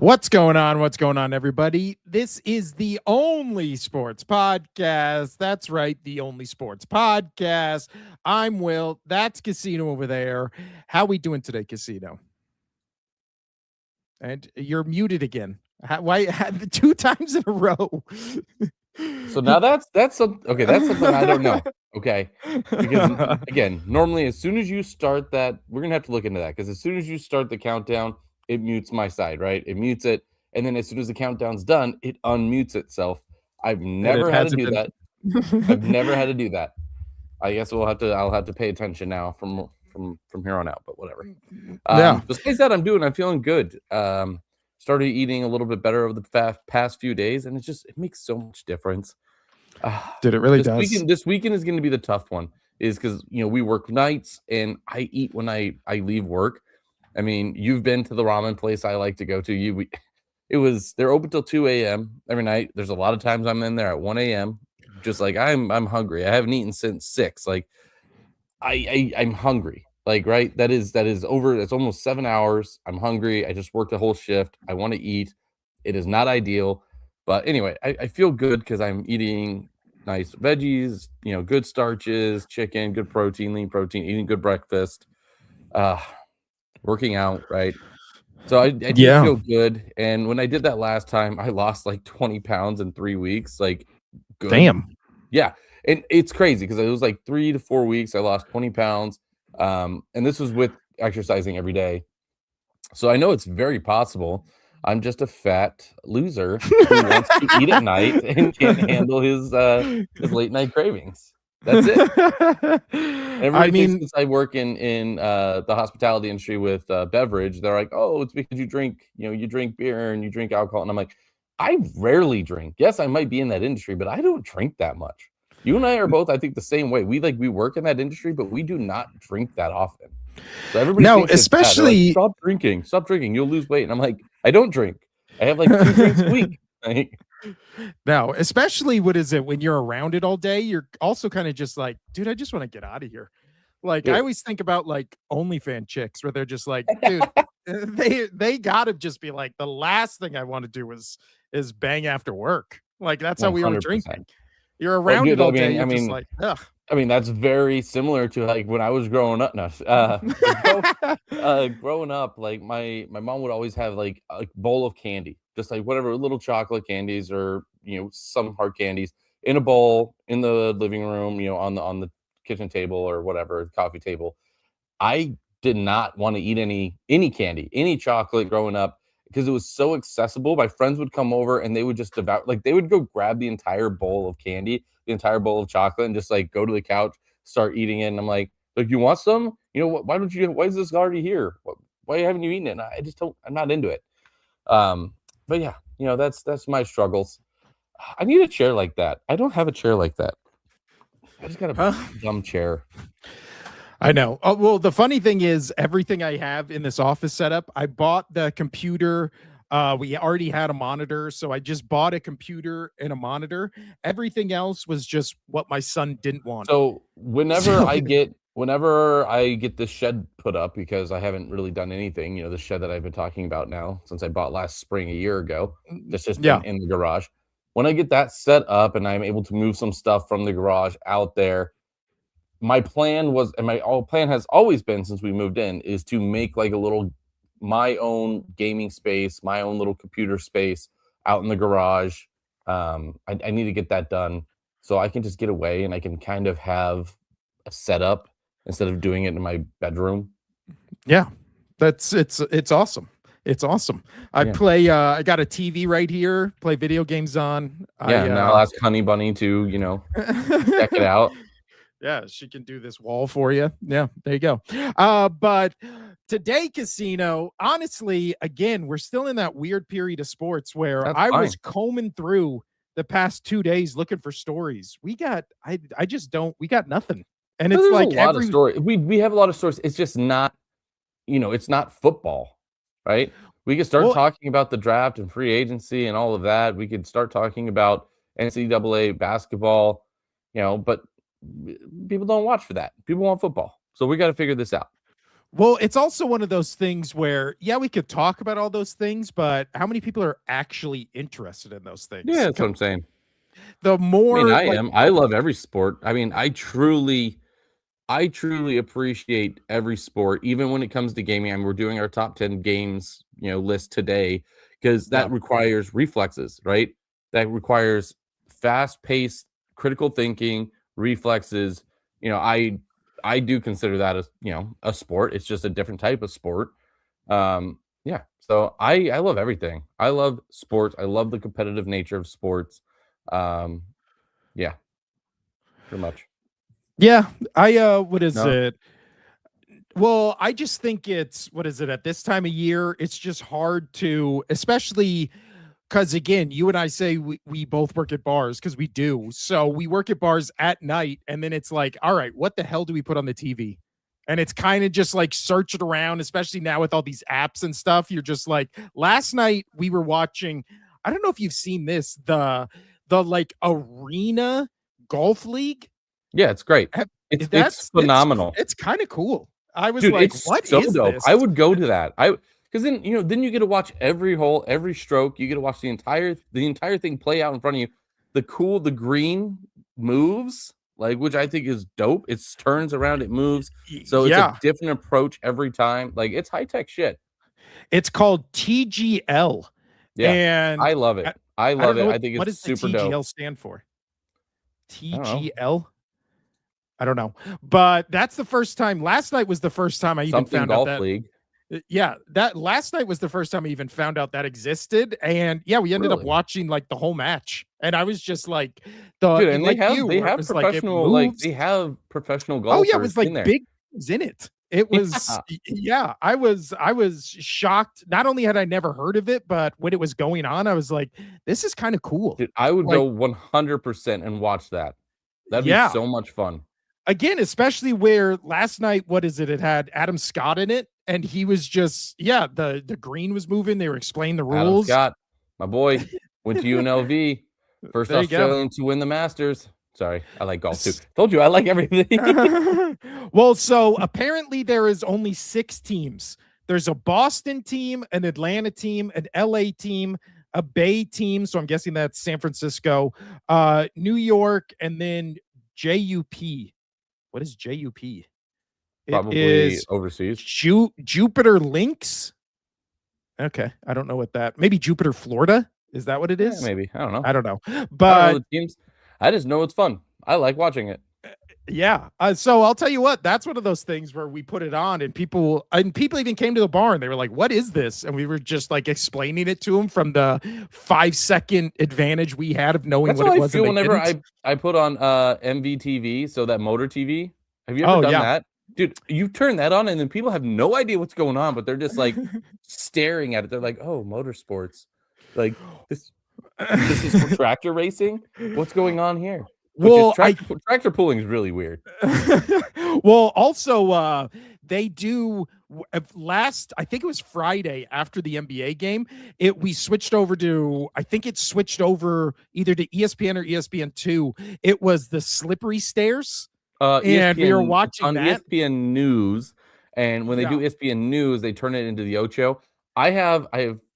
What's going on? What's going on, everybody? This is the only sports podcast. That's right, the only sports podcast. I'm Will. That's Casino over there. How we doing today, Casino? And you're muted again. Why two times in a row? So now that's okay. That's something I don't know. Okay, because again, normally as soon as you start that, we're gonna have to look into that because as soon as you start the countdown, it mutes my side, right? It mutes it, and then as soon as the countdown's done, it unmutes itself. I've never had to do that. I've never had to do that. I guess I'll have to pay attention now from here on out. But whatever. Yeah. Besides that, I'm feeling good. Started eating a little bit better over the past few days, and it makes so much difference. Dude, it really does. This weekend is going to be the tough one, is because we work nights, and I eat when I leave work. I mean, you've been to the ramen place I like to go to. They're open till 2 a.m. every night. There's a lot of times I'm in there at 1 a.m. just like I'm hungry. I haven't eaten since 6. Like I'm hungry. Like, right, that is over. It's almost 7 hours. I'm hungry. I just worked a whole shift. I want to eat. It is not ideal, but anyway, I feel good because I'm eating nice veggies, good starches, chicken, good protein, lean protein, eating good breakfast, working out, right? So I do feel good. And when I did that last time, I lost like 20 pounds in 3 weeks. Like, good. Damn. Yeah. And it's crazy because it was like 3 to 4 weeks. I lost 20 pounds. And this was with exercising every day. So I know it's very possible. I'm just a fat loser who wants to eat at night and can't handle his late night cravings. That's it. Everybody thinks since I work in the hospitality industry with beverage, they're like, oh, it's because you drink beer and you drink alcohol. And I'm like, I rarely drink. Yes, I might be in that industry, but I don't drink that much. You and I are both, I think, the same way. We work in that industry, but we do not drink that often. So everybody thinks especially like, stop drinking, you'll lose weight. And I'm like, I don't drink. I have like 2 drinks a week. No, especially what is it when you're around it all day? You're also kind of just like, dude, I just want to get out of here. Like, I always think about like OnlyFans chicks where they're just like, dude, they gotta just be like, the last thing I want to do is bang after work. Like, that's how we were 100%. drinking. You're around it all day. Just like, ugh. I mean, that's very similar to like when I was growing up. No, growing up, like my mom would always have like a bowl of candy, just like whatever little chocolate candies or some hard candies in a bowl in the living room, on the kitchen table or whatever, coffee table. I did not want to eat any candy, any chocolate growing up because it was so accessible. My friends would come over and they would just devour, like they would go grab the entire bowl of candy, the entire bowl of chocolate, and just like go to the couch, start eating it. And I'm like, you want some? Why is this already here? Why haven't you eaten it? And I'm not into it. But yeah, that's my struggles. I need a chair like that. I don't have a chair like that. I just got a dumb chair. I know. Oh, well, the funny thing is everything I have in this office setup, I bought the computer. We already had a monitor, so I just bought a computer and a monitor. Everything else was just what my son didn't want. So whenever I get this shed put up, because I haven't really done anything, the shed that I've been talking about now since I bought last spring a year ago, that's just been in the garage. When I get that set up and I'm able to move some stuff from the garage out there, my plan was, and my plan has always been since we moved in, is to make like my own gaming space, my own little computer space out in the garage. I need to get that done so I can just get away and I can kind of have a setup instead of doing it in my bedroom. Yeah, it's awesome. It's awesome. I play. I got a TV right here. Play video games on. And I'll ask Honey Bunny to check it out. Yeah, she can do this wall for you. Yeah, there you go. But today, Casino, honestly, again, we're still in that weird period of sports where was combing through the past 2 days looking for stories. We got nothing. And it's like a lot of stories. We have a lot of stories. It's just not, it's not football, right? We could start talking about the draft and free agency and all of that. We could start talking about NCAA basketball, but people don't watch for that. People want football. So we got to figure this out. Well, it's also one of those things where, yeah, we could talk about all those things, but how many people are actually interested in those Yeah, things? that's what I'm saying. The I mean, more I like, am. I love every sport. I mean, I truly appreciate every sport, even when it comes to gaming. I mean, we're doing our top 10 games, list today because yeah, that requires reflexes, right? That requires fast-paced, critical thinking, reflexes. I do consider that a sport. It's just a different type of sport. Yeah. So I love everything. I love sports. I love the competitive nature of sports. Um, yeah, pretty much. yeah. What is No, it? Well, I just think it's what is it at this time of year? It's just hard to, especially because again, you and I say we both work at bars because we do. So we work at bars at night, and then it's like, all right, what the hell do we put on the TV? And it's kind of just like search it around, especially now with all these apps and stuff. You're just like, last night we were watching, I don't know if you've seen this, the like arena golf league. yeah, it's great. Have- It's That's phenomenal. it's kind of cool. I was Dude, like, it's what so is dope. this? I would go to that. Because then you get to watch every hole, every stroke. You get to watch the entire thing play out in front of you. The green moves, like which I think is dope. It turns around, it moves. So it's a Yeah, different approach every time. Like it's high tech shit. it's called TGL. Yeah. And I love I, it. I I love don't know it. I think what it's does the super dope. TGL stand for? I don't know. TGL? I don't know. But that's the first time. Last night was the first time I even Something found out golf that league. yeah, that last night was the first time I even found out that existed. And yeah, we ended up Really? watching like the whole match. And I was just like Dude, and they like have you, they where it have was like it professional like moves. they have professional Oh yeah, it golfers was like in there. big things in it. It was Yeah. yeah, I was shocked. Not only had I never heard of it, but when it was going on, I was like, this is kind of cool. Dude, I would Like, go 100% and watch that. That'd be yeah. so much fun. Again, especially where last night, what is it? It had Adam Scott in it, and he was just yeah, the green was moving. They were explaining the Adam rules. Scott, my boy, went to UNLV, first There you go. Australian to win the Masters. Sorry, I like golf too. Told you I like everything. Well, so apparently there is only 6 teams. There's a Boston team, an Atlanta team, an LA team, a Bay team, so I'm guessing that's San Francisco, New York, and then JUP. What is JUP? It Probably is overseas. Jupiter Lynx. Okay, I don't know what that. Maybe Jupiter, Florida. Is that what it Yeah, is? maybe. I don't know. I don't know, I don't know but the teams. I just know it's fun. I like watching it. yeah. So I'll tell you what, that's one of those things where we put it on and people even came to the bar and they were like, "What is this?" And we were just like explaining it to them from the 5-second advantage we had of knowing That's what how it I was and feel they whenever didn't. I put on MVTV, so that motor TV. Have you ever Oh done yeah. that? Dude, you turn that on and then people have no idea what's going on, but they're just like staring at it. They're like, "Oh, motorsports. Like this is for tractor racing? What's going on here?" Which is Well, I tractor pulling is really weird. well, also, they do last. I think it was Friday after the NBA game. It we switched over to. I think it switched over either to ESPN or ESPN2. It was the slippery stairs, and we were ESPN it's watching on that. ESPN News, and when they Yeah, do ESPN News, they turn it into the Ocho. I have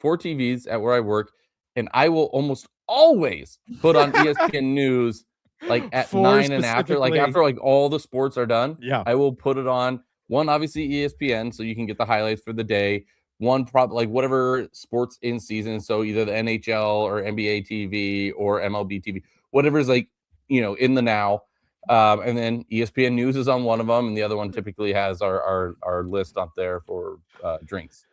4 TVs at where I work, and I will almost always put on ESPN News, like, at for 9 and after, like, specifically. after, like, all the sports are done, Yeah, I will put it on. One, obviously, ESPN, so you can get the highlights for the day. One, like, whatever sports in season, so either the NHL or NBA TV or MLB TV, whatever's, like, in the now. And then ESPN News is on one of them, and the other one typically has our list up there for drinks.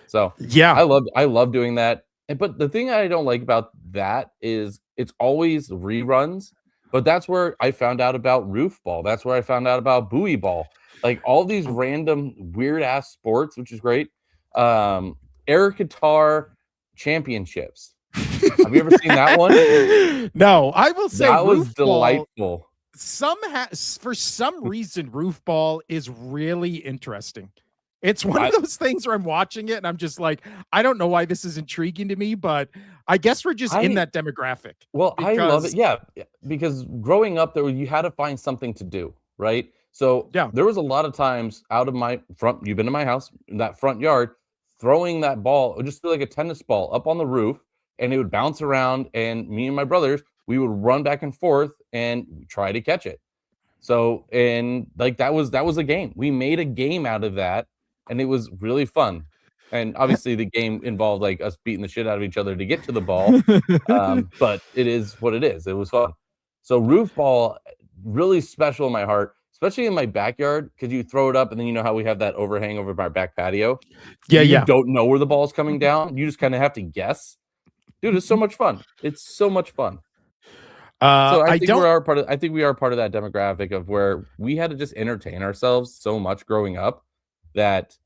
So yeah. I love doing that. But the thing I don't like about that is it's always reruns. But that's where I found out about roof ball. That's where I found out about buoy ball. Like all these random weird ass sports, which is great. Air guitar championships. Have you ever seen that one? No, I will say That was roof ball delightful. for some reason roof ball is really interesting. It's one of I those things where I'm watching it and I'm just like, I don't know why this is intriguing to me, but I guess we're just in I that demographic Well, I love it. because Yeah, because growing up there, you had to find something to do, right? So Yeah. there was a lot of times out of my front, you've been to my house, in that front yard, throwing that ball, it would just be like a tennis ball up on the roof, and it would bounce around. And me and my brothers, we would run back and forth and try to catch it. So, and like that was a game. We made a game out of that, and it was really fun. And obviously, the game involved like us beating the shit out of each other to get to the ball. But it is what it is. It was fun. So roof ball, really special in my heart, especially in my backyard, because you throw it up, and then you know how we have that overhang over our back patio. Yeah, You yeah. don't know where the ball's coming down. You just kind of have to guess. Dude, it's so much fun. It's so much fun. So I I think don't we are part of that demographic of where we had to just entertain ourselves so much growing up that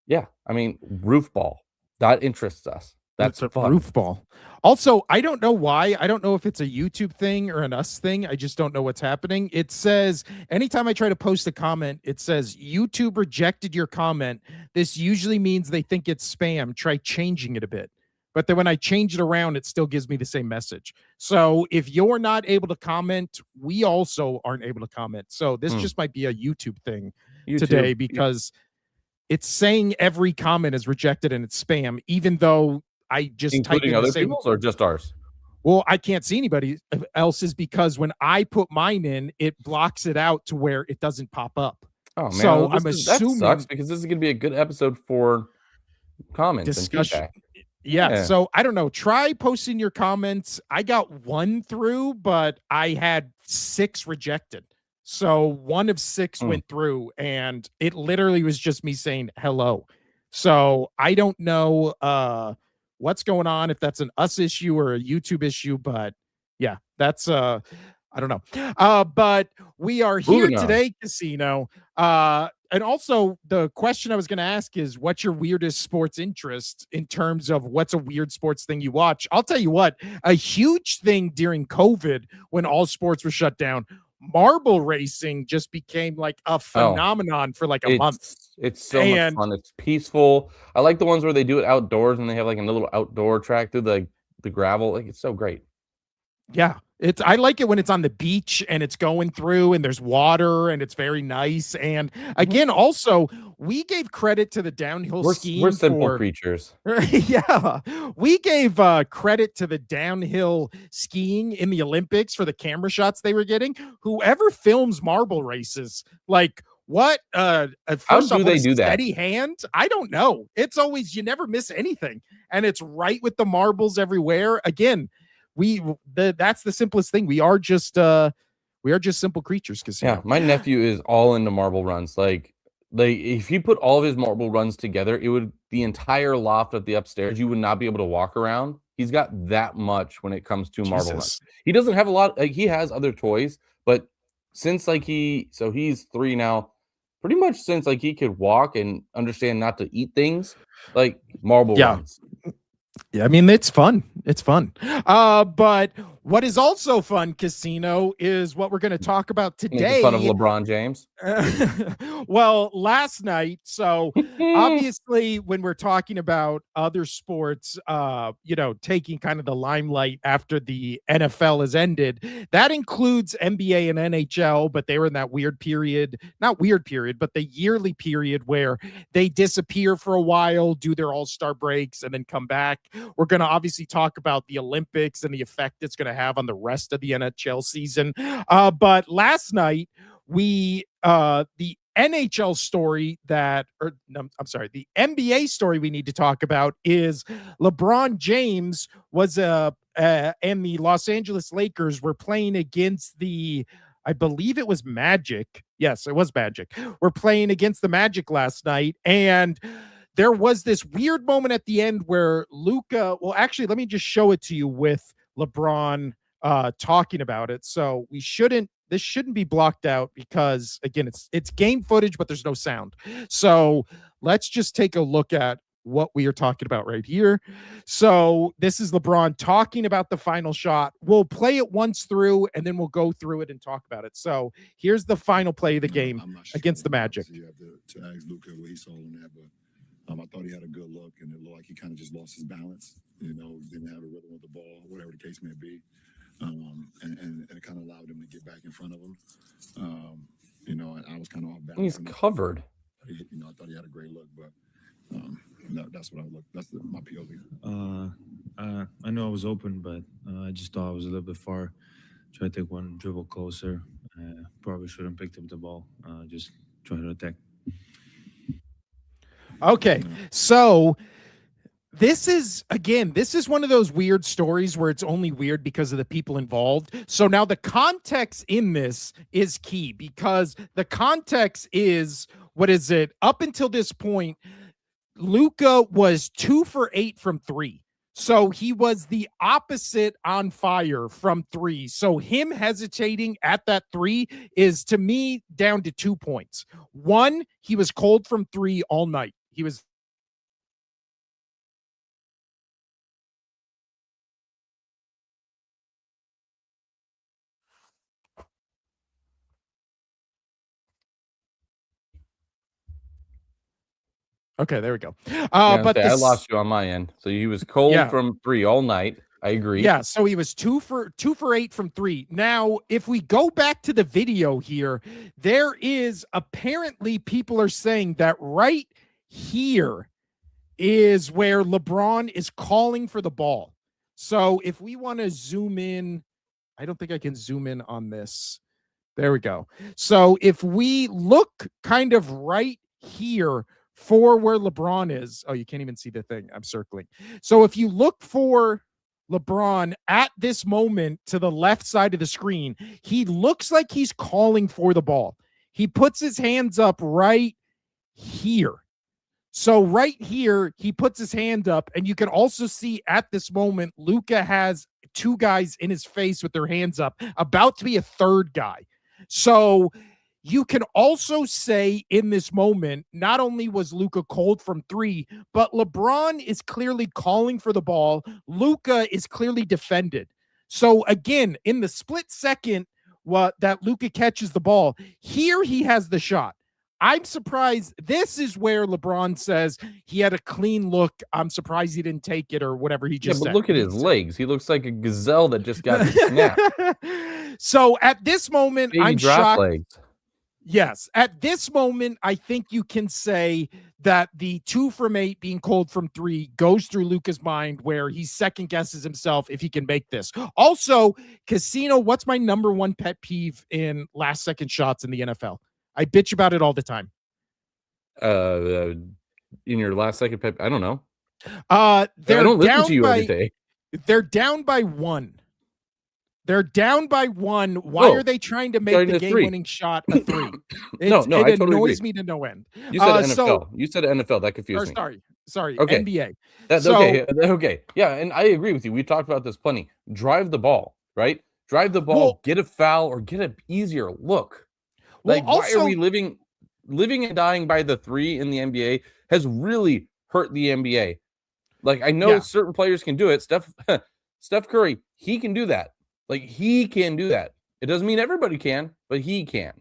yeah, I mean, roof ball, that interests us. That's It's a fun. roof ball. Also, I don't know why. I don't know if it's a YouTube thing or an us thing. I just don't know what's happening. It says anytime I try to post a comment, it says YouTube rejected your comment. This usually means they think it's spam. Try changing it a bit. But then when I change it around, it still gives me the same message. So if you're not able to comment, we also aren't able to comment. So this Hmm. just might be a YouTube thing YouTube, today because it's saying every comment is rejected and it's spam, even though I just type including in the other same. people's or just ours? Well, I can't see anybody else's because when I put mine in, it blocks it out to where it doesn't pop up. Oh man, So well, I'm that sucks assuming because this is gonna be a good episode for comments and discussion. feedback. Yeah. Yeah. So I don't know. Try posting your comments. I got one through, but I had 6 rejected. So one of 6 Hmm. went through, and it literally was just me saying hello. So I don't know what's going on, if that's an us issue or a YouTube issue, but yeah, that's I don't know. But we are here Moving on. today, Casino. And also the question I was going to ask is what's your weirdest sports interest in terms of what's a weird sports thing you watch? I'll tell you what, a huge thing during COVID when all sports were shut down, marble racing just became like a Oh, phenomenon for like a month. it's so much And fun. It's peaceful. I like the ones where they do it outdoors and they have like a little outdoor track through the gravel. Like it's so great. yeah, it's I like it when it's on the beach and it's going through and there's water and it's very nice. And Mhm. again, also, we gave credit to the downhill We're skiing simple for creatures. yeah, we gave credit to the downhill skiing in the Olympics for the camera shots they were getting. Whoever films marble races, like what How first do off, what they a do that? steady hand. I don't know. It's always you never miss anything, and it's right with the marbles everywhere. Again, that's the simplest thing. We are just simple creatures, Yeah, Casino. my nephew is all into marble runs. Like if you put all of his marble runs together, it would the entire loft of the upstairs, you would not be able to walk around. He's got that much when it comes to marble runs. Jesus. He doesn't have a lot, like he has other toys, but since he's 3 now, pretty much since like he could walk and understand not to eat things, like marble Yeah. runs. Yeah, I mean, it's fun. It's fun. But what is also fun, Casino, is what we're going to talk about Making fun of today. LeBron James. Well, last night, so obviously when we're talking about other sports, taking kind of the limelight after the NFL has ended, that includes NBA and NHL, but they were in that weird period, not weird period, but the yearly period where they disappear for a while, do their all-star breaks, and then come back. We're going to obviously talk about the Olympics and the effect it's going to have on the rest of the NHL season. But last night, the NHL story I'm sorry, the NBA story we need to talk about is LeBron James was and the Los Angeles Lakers were playing against I believe it was Magic. Yes, it was Magic. We're playing against the Magic last night, and there was this weird moment at the end where Luka, well, actually, let me just show it to you with LeBron talking about it. So this shouldn't be blocked out because again, it's game footage, but there's no sound. So let's just take a look at what we are talking about right here. So this is LeBron talking about the final shot. We'll play it once through and then we'll go through it and talk about it. So here's the final play of the game against the Magic. You have to ask Luca what he saw in that, but I thought he had a good look, and it looked like he kind of just lost his balance. Didn't have a rhythm with the ball, whatever the case may be, and it kind of allowed him to get back in front of him. you know, and I was kind of off balance. He's covered. You know, I thought he had a great look, but that's what I look. That's my POV. I know I was open, but I just thought I was a little bit far. Try to take one dribble closer. Probably shouldn't picked up the ball. Just try to attack. Okay, so this is one of those weird stories where it's only weird because of the people involved. So now the context in this is key, because the context is, what is it? Up until this point, Luka was 2 for 8 from 3. So he was the opposite on fire from 3. So him hesitating at that 3 is, to me, down to 2 points. One, he was cold from 3 all night. He was okay, there we go. But I lost you on my end. So he was cold from 3 all night. I agree. Yeah, so he was 2 for 8 from 3. Now, if we go back to the video here, there is apparently, people are saying that right here is where LeBron is calling for the ball. So if we want to zoom in, I don't think I can zoom in on this. There we go. So if we look kind of right here for where LeBron is, oh, you can't even see the thing I'm circling. So if you look for LeBron at this moment to the left side of the screen, he looks like he's calling for the ball. He puts his hands up right here. So right here, he puts his hand up, and you can also see at this moment, Luka has 2 guys in his face with their hands up, about to be a 3rd guy. So you can also say in this moment, not only was Luka cold from 3, but LeBron is clearly calling for the ball. Luka is clearly defended. So again, in the split second that Luka catches the ball, here he has the shot. I'm surprised. This is where LeBron says he had a clean look. I'm surprised he didn't take it, or whatever he just said. Look at his legs. He looks like a gazelle that just got snapped. So at this moment, I'm shocked. Legs. Yes. At this moment, I think you can say that the 2 from 8 being cold from 3 goes through Luka's mind, where he second guesses himself if he can make this. Also, Casino, what's my number 1 pet peeve in last second shots in the NFL? I bitch about it all the time. In your last second pet, I don't know. I don't listen to you every day. They're down by 1. They're down by 1. Why are they trying to make the game-winning shot a 3? It totally annoys agree. me to no end. You said NFL. You said NFL. That confused me. Sorry. Okay. NBA. That's okay. Okay. Yeah, and I agree with you. We talked about this plenty. Drive the ball, right? Drive the ball, get a foul, or get an easier look. Like, why are we living and dying by the 3 in the NBA has really hurt the NBA. Like, I know certain players can do it. Steph Curry, he can do that. Like, he can do that. It doesn't mean everybody can, but he can.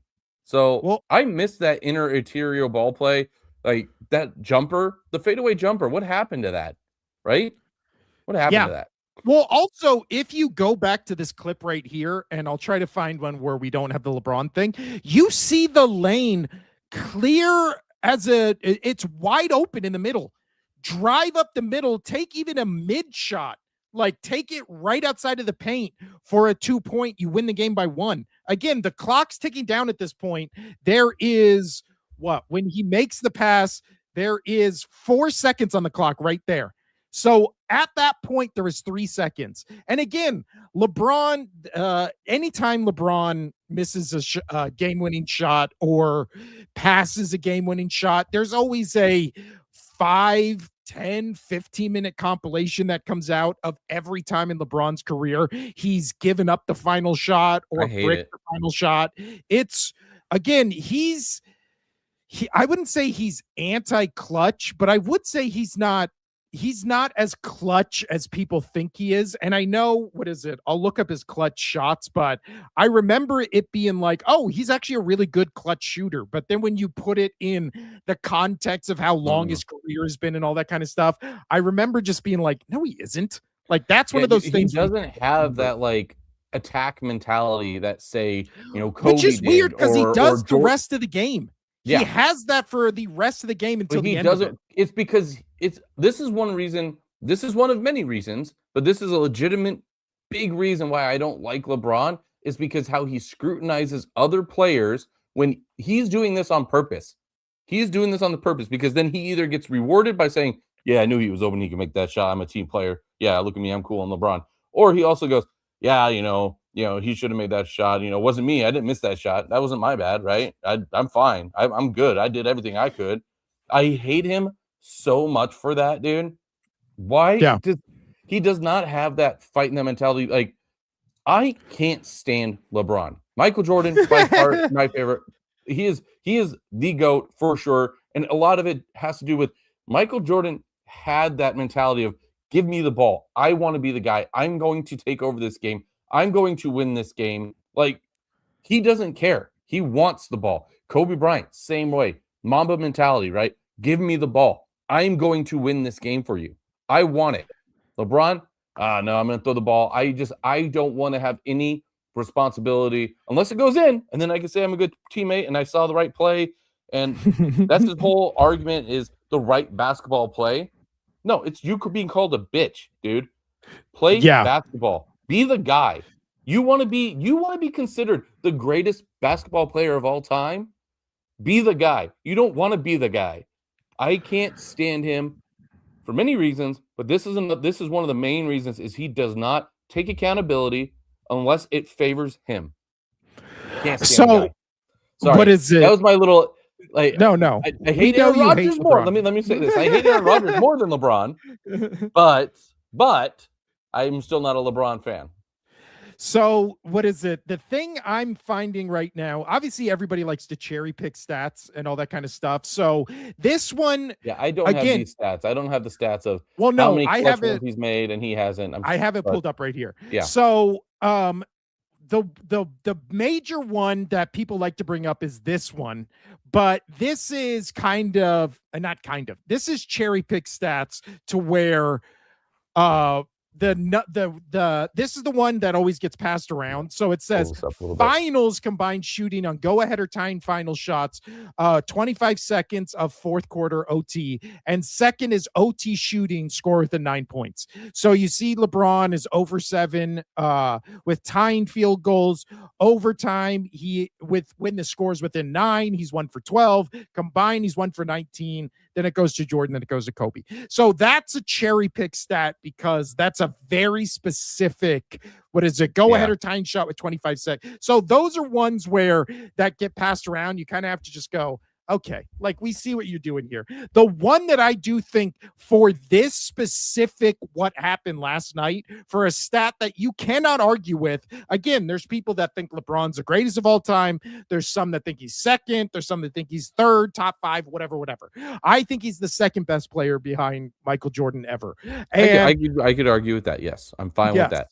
So I miss that interior ball play. Like, that jumper, the fadeaway jumper. What happened to that? Right? What happened to that? Well, also, if you go back to this clip right here, and I'll try to find one where we don't have the LeBron thing, you see the lane clear it's wide open in the middle. Drive up the middle, take even a mid shot, like take it right outside of the paint for a 2-point. You win the game by 1. Again, the clock's ticking down at this point. There is when he makes the pass, there is 4 seconds on the clock right there. So at that point, there is 3 seconds. And again, LeBron, anytime LeBron misses a game-winning shot or passes a game-winning shot, there's always a 5, 10, 15-minute compilation that comes out of every time in LeBron's career he's given up the final shot or bricked the final shot. It's, again, I wouldn't say he's anti-clutch, but I would say he's not as clutch as people think he is. And I know, I'll look up his clutch shots, but I remember it being like, oh, he's actually a really good clutch shooter. But then when you put it in the context of how long his career has been and all that kind of stuff, I remember just being like, no, he isn't. Like, that's one of those things. He doesn't have that, like, attack mentality that say, Kobe which is weird because he does the or rest of the game. He has that for the rest of the game until the end of it. It's because this is one reason. This is one of many reasons, but this is a legitimate big reason why I don't like LeBron is because how he scrutinizes other players when he's doing this on purpose. He's doing this on the purpose because then he either gets rewarded by saying, yeah, I knew he was open. He could make that shot. I'm a team player. Yeah, look at me. I'm cool on LeBron. Or he also goes, yeah, he should have made that shot. It wasn't me. I didn't miss that shot. That wasn't my bad, right? I'm fine. I'm good. I did everything I could. I hate him so much for that, dude. Why? Yeah. He does not have that fight in that mentality. Like, I can't stand LeBron. Michael Jordan, by far my favorite. He is the GOAT for sure. And a lot of it has to do with Michael Jordan had that mentality of give me the ball. I want to be the guy. I'm going to take over this game. I'm going to win this game. Like, he doesn't care. He wants the ball. Kobe Bryant, same way. Mamba mentality, right? Give me the ball. I'm going to win this game for you. I want it. LeBron, no, I'm going to throw the ball. I don't want to have any responsibility unless it goes in, and then I can say I'm a good teammate and I saw the right play. And that's his whole argument is the right basketball play. No, it's you being called a bitch, dude. Play basketball. Be the guy. You want to be considered the greatest basketball player of all time? Be the guy. You don't want to be the guy. I can't stand him for many reasons, but this is one of the main reasons is he does not take accountability unless it favors him. Can't stand the guy. Sorry. What is it? That was my little no. I hate Aaron Rodgers more. Let me say this. I hate Aaron Rodgers more than LeBron, but I'm still not a LeBron fan. So what is it? The thing I'm finding right now, obviously everybody likes to cherry pick stats and all that kind of stuff. So this one, I don't have these stats. I don't have the stats of how many clutch runs he's made and he hasn't. I have it pulled up right here. Yeah. So the major one that people like to bring up is this one, but this is this is cherry pick stats to where this is the one that always gets passed around. So it says finals combined shooting on go ahead or tying final shots, 25 seconds of fourth quarter OT, and second is OT shooting score within 9 points. So you see LeBron is over 7 with tying field goals. Overtime, when the scores within 9, he's 1 for 12. Combined, he's 1 for 19. Then it goes to Jordan, then it goes to Kobe. So that's a cherry pick stat because that's a very specific, go ahead or tying shot with 25 seconds. So those are ones where that get passed around. You kind of have to just go, okay, like we see what you're doing here. The one that I do think for this specific what happened last night, for a stat that you cannot argue with, again, there's people that think LeBron's the greatest of all time. There's some that think he's second. There's some that think he's third, top 5, whatever. I think he's the second best player behind Michael Jordan ever. And I could argue with that. Yes, I'm fine with that.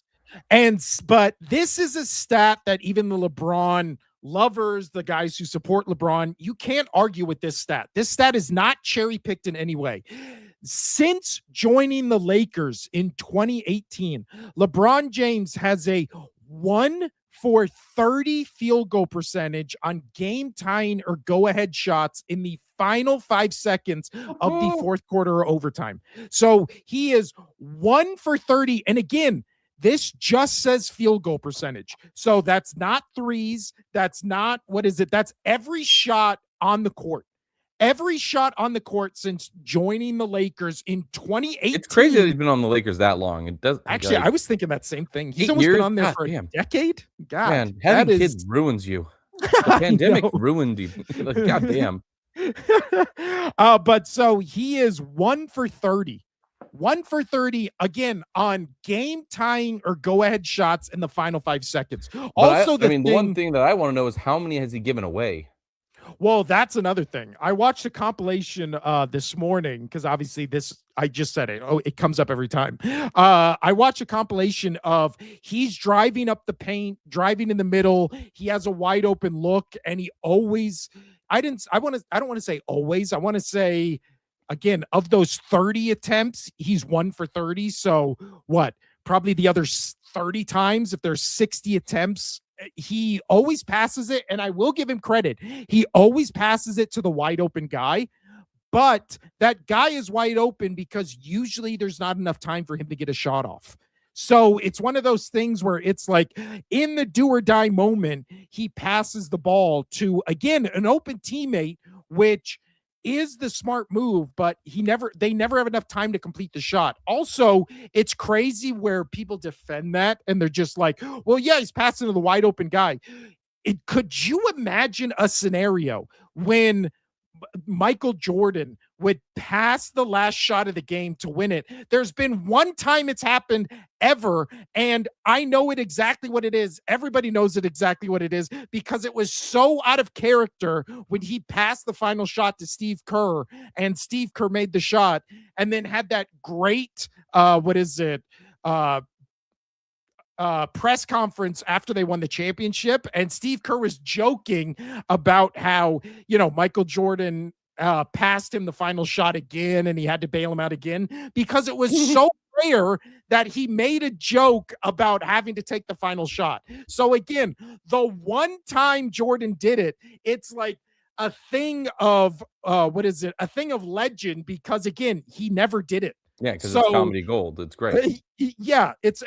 But this is a stat that even the LeBron lovers, the guys who support LeBron, you can't argue with this stat. This stat is not cherry picked in any way. Since joining the Lakers in 2018, LeBron James has a 1 for 30 field goal percentage on game tying or go ahead shots in the final 5 seconds of the fourth quarter or overtime. So he is 1 for 30. And again, this just says field goal percentage. So that's not threes. That's not, that's every shot on the court. Every shot on the court since joining the Lakers in 2018. It's crazy that he's been on the Lakers that long. It does actually. I was thinking that same thing. He's almost been on there for a decade. God, man, having kids ruins you. The pandemic ruined you. God damn. But so he is 1 for 30. 1 for 30 again on game tying or go ahead shots in the final 5 seconds. Also, the one thing that I want to know is how many has he given away? Well, that's another thing. I watched a compilation this morning because obviously I just said it. Oh, it comes up every time. I watched a compilation of he's driving up the paint, driving in the middle. He has a wide open look, and he always. I don't want to say always. I want to say. Again, of those 30 attempts, he's 1 for 30. So what? probably the other 30 times, if there's 60 attempts, he always passes it. And I will give him credit. He always passes it to the wide open guy. But that guy is wide open because usually there's not enough time for him to get a shot off. So it's one of those things where it's like in the do or die moment, he passes the ball to, again, an open teammate, which is the smart move, but they never have enough time to complete the shot. Also, it's crazy where people defend that and they're just like, well, yeah, he's passing to the wide open guy. Could you imagine a scenario when Michael Jordan would pass the last shot of the game to win it? There's been one time it's happened ever, and I know it exactly what it is. Everybody knows it exactly what it is because it was so out of character when he passed the final shot to Steve Kerr, and Steve Kerr made the shot and then had that great press conference after they won the championship, and Steve Kerr was joking about how, Michael Jordan passed him the final shot again and he had to bail him out again because it was so rare that he made a joke about having to take the final shot. So again, the one time Jordan did it, it's like a thing of a thing of legend because again, he never did it. Yeah, because it's comedy gold. It's great. Yeah, it's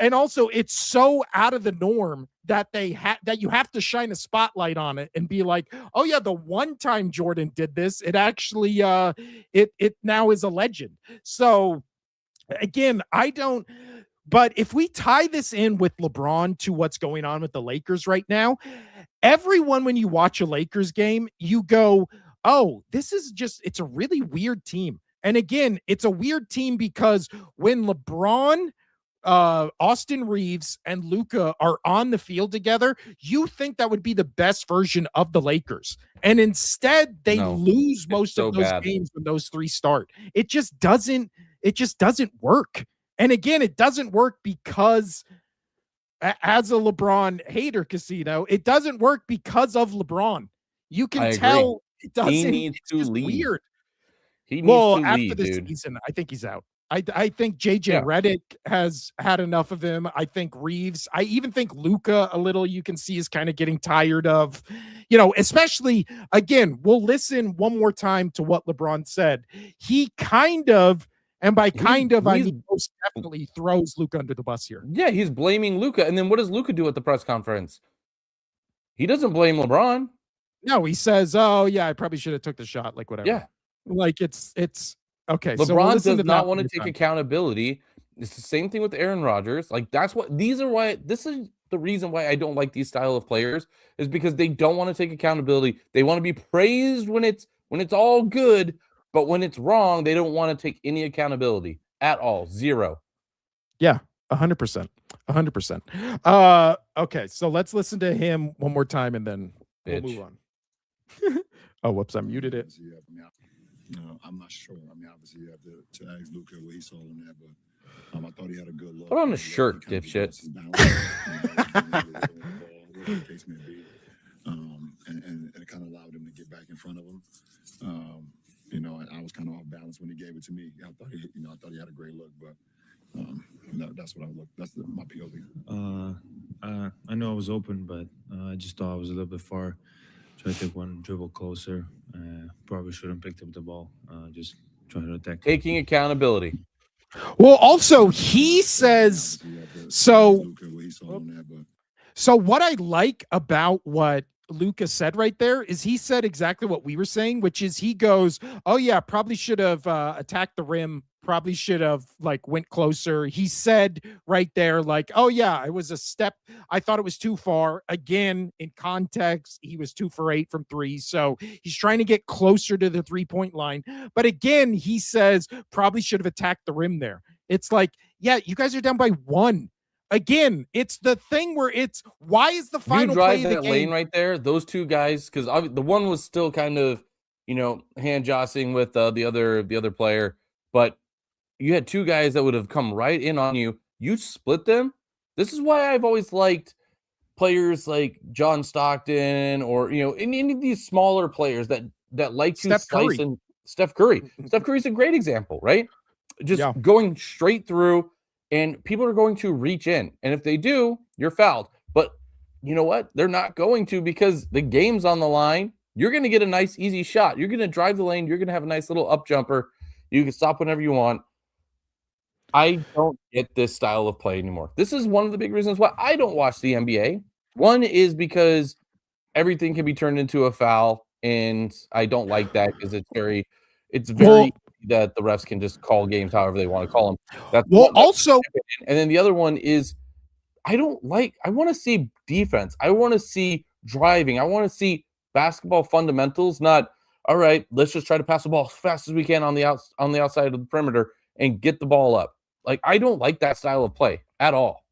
so out of the norm that that you have to shine a spotlight on it and be like, oh yeah, the one time Jordan did this, it actually it now is a legend. So again, but if we tie this in with LeBron to what's going on with the Lakers right now, everyone, when you watch a Lakers game, you go, oh, it's a really weird team. And again, it's a weird team because when LeBron, Austin Reeves, and Luka are on the field together, you think that would be the best version of the Lakers. And instead, they lose most of those games when those three start. It just doesn't work. And again, it doesn't work because as a LeBron hater, Casino, it doesn't work because of LeBron. You can tell it doesn't. He needs to leave. Weird. He needs to leave, after this dude. season, I think he's out. I think JJ Redick has had enough of him. I think Reeves. I even think Luka a little. You can see is kind of getting tired of, especially again. We'll listen one more time to what LeBron said. He kind of, and by I mean most definitely throws Luka under the bus here. Yeah, he's blaming Luka, and then what does Luka do at the press conference? He doesn't blame LeBron. No, he says, "Oh yeah, I probably should have took the shot." Like whatever. Yeah. Like it's okay. LeBron does not want to take accountability. It's the same thing with Aaron Rodgers. Like this is the reason why I don't like these style of players is because they don't want to take accountability. They want to be praised when it's all good, but when it's wrong, they don't want to take any accountability at all. Zero. Yeah, 100%. 100%. Okay, so let's listen to him one more time and then we'll move on. Oh, whoops, I muted it. I'm not sure. I mean, obviously, you have to ask Luka what he saw in that, but I thought he had a good look. Put on a shirt, dipshit. And it kind of allowed him to get back in front of him. And I was kind of off balance when he gave it to me. I thought he had a great look, but that's what I look. That's my POV. I know I was open, but I just thought I was a little bit far. Try to take one dribble closer. Probably shouldn't picked up the ball. Just trying to attack. Taking accountability. Well, also he says so. So what I like about what Luka said right there is he said exactly what we were saying, which is he goes, "Oh yeah, probably should have attacked the rim. Probably should have went closer." He said right there, "Oh yeah, it was a step. I thought it was too far." Again, in context, he was 2 for 8 from 3. So he's trying to get closer to the 3-point line. But again, he says probably should have attacked the rim there. It's yeah, you guys are down by 1. Again, it's the thing where it's why is the final play of the game lane right there? Those two guys, because the one was still kind of, hand jostling with the other player, but you had two guys that would have come right in on you. You split them. This is why I've always liked players like John Stockton or any of these smaller players that like to slice and Steph Curry. Steph Curry's a great example, right? Just going straight through and people are going to reach in. And if they do, you're fouled. But you know what? They're not going to, because the game's on the line. You're going to get a nice, easy shot. You're going to drive the lane. You're going to have a nice little up jumper. You can stop whenever you want. I don't get this style of play anymore. This is one of the big reasons why I don't watch the NBA. One is because everything can be turned into a foul, and I don't like that because it's very that the refs can just call games however they want to call them. That's also, and then the other one is I want to see defense. I want to see driving. I want to see basketball fundamentals, not all right, let's just try to pass the ball as fast as we can on the outside of the perimeter and get the ball up. Like, I don't like that style of play at all.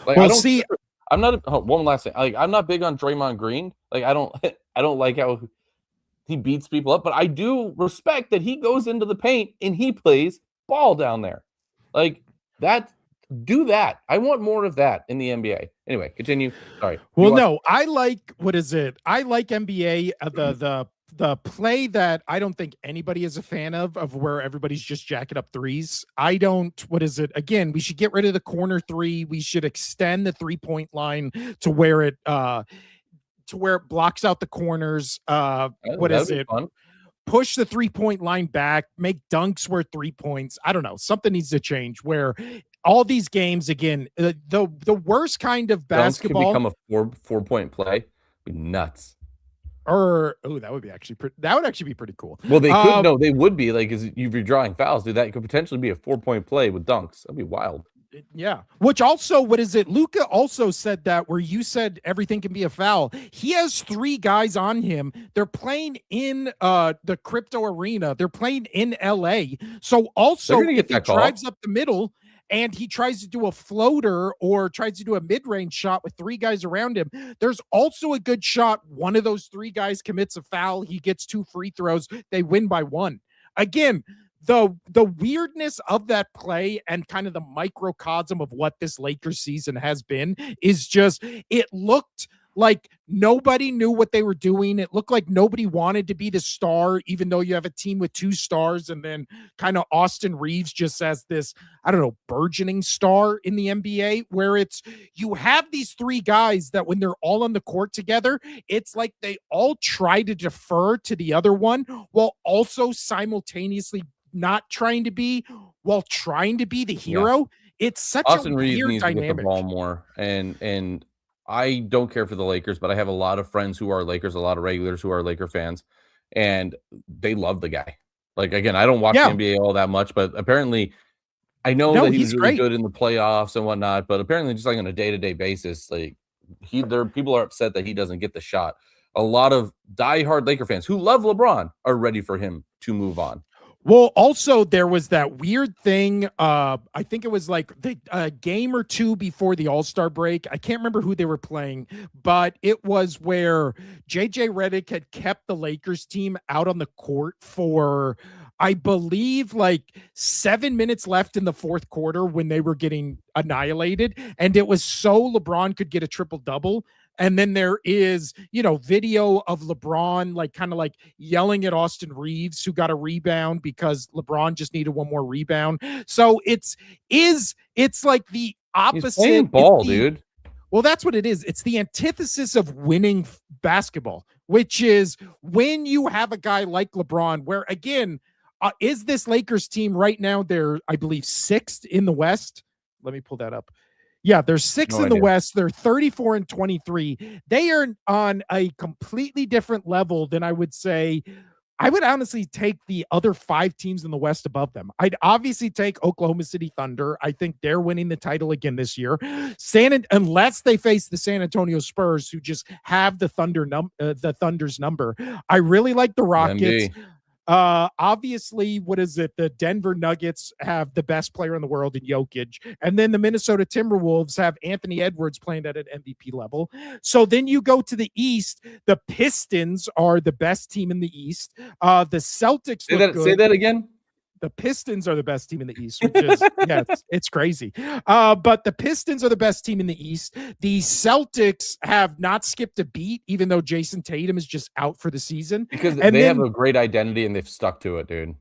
Like, well, I'm not one last thing. Like, I'm not big on Draymond Green. Like, I don't like how he beats people up, but I do respect that he goes into the paint and he plays ball down there. Like, do that. I want more of that in the NBA. Anyway, continue. Sorry. Well, no, I like I like NBA the play that I don't think anybody is a fan of where everybody's just jacking up threes. I don't, again, we should get rid of the corner three. We should extend the 3-point line to where it blocks out the corners. Fun. Push the 3-point line back, make dunks worth 3 points. I don't know. Something needs to change where all these games, again, the worst kind of basketball dunks can become a 4-point play. Be nuts. That would actually be pretty cool. Well, they could. No, they would be, like, if you're drawing fouls, dude, that could potentially be a 4-point play with dunks. That'd be wild. Yeah. Which also, Luka also said that where you said everything can be a foul. He has 3 guys on him. They're playing in the crypto arena. They're playing in LA. So also, if he drives up the middle and he tries to do a floater or tries to do a mid-range shot with 3 guys around him, there's also a good shot. One of those 3 guys commits a foul. He gets 2 free throws. They win by 1. Again, the weirdness of that play and kind of the microcosm of what this Lakers season has been is just, it looked like nobody knew what they were doing. It looked like nobody wanted to be the star, even though you have a team with 2 stars, and then kind of Austin Reeves just as this, I don't know, burgeoning star in the NBA, where you have these 3 guys that when they're all on the court together, it's like they all try to defer to the other one while also simultaneously not trying to be, while trying to be the hero. Yeah. It's such Austin a Reeves weird needs dynamic. To get the ball more, and I don't care for the Lakers, but I have a lot of friends who are Lakers, a lot of regulars who are Laker fans, and they love the guy. Like, again, I don't watch the NBA all that much, but apparently I know that he's really good in the playoffs and whatnot, but apparently just like on a day-to-day basis, like people are upset that he doesn't get the shot. A lot of diehard Laker fans who love LeBron are ready for him to move on. Well, also there was that weird thing. I think it was like the game or 2 before the All-Star break. I can't remember who they were playing, but it was where JJ Redick had kept the Lakers team out on the court for, I believe, like 7 minutes left in the 4th quarter when they were getting annihilated. And it was so LeBron could get a triple-double. And then there is, video of LeBron, like kind of like yelling at Austin Reeves, who got a rebound because LeBron just needed 1 more rebound. So it's like the opposite. He's playing ball, dude. Well, that's what it is. It's the antithesis of winning basketball, which is when you have a guy like LeBron, where again, is this Lakers team right now? They're, I believe, 6th in the West. Let me pull that up. Yeah, they're 6th in the West. They're 34-23. They are on a completely different level than I would say. I would honestly take the other 5 teams in the West above them. I'd obviously take Oklahoma City Thunder. I think they're winning the title again this year. Unless they face the San Antonio Spurs, who just have the Thunder's number. I really like the Rockets. Obviously, the Denver Nuggets have the best player in the world in Jokic, and then the Minnesota Timberwolves have Anthony Edwards playing at an MVP level. So then you go to the East. The Pistons are the best team in the East. The Celtics say that again. The Pistons are the best team in the East, which is, it's crazy. But the Pistons are the best team in the East. The Celtics have not skipped a beat, even though Jason Tatum is just out for the season. Because they have a great identity and they've stuck to it, dude.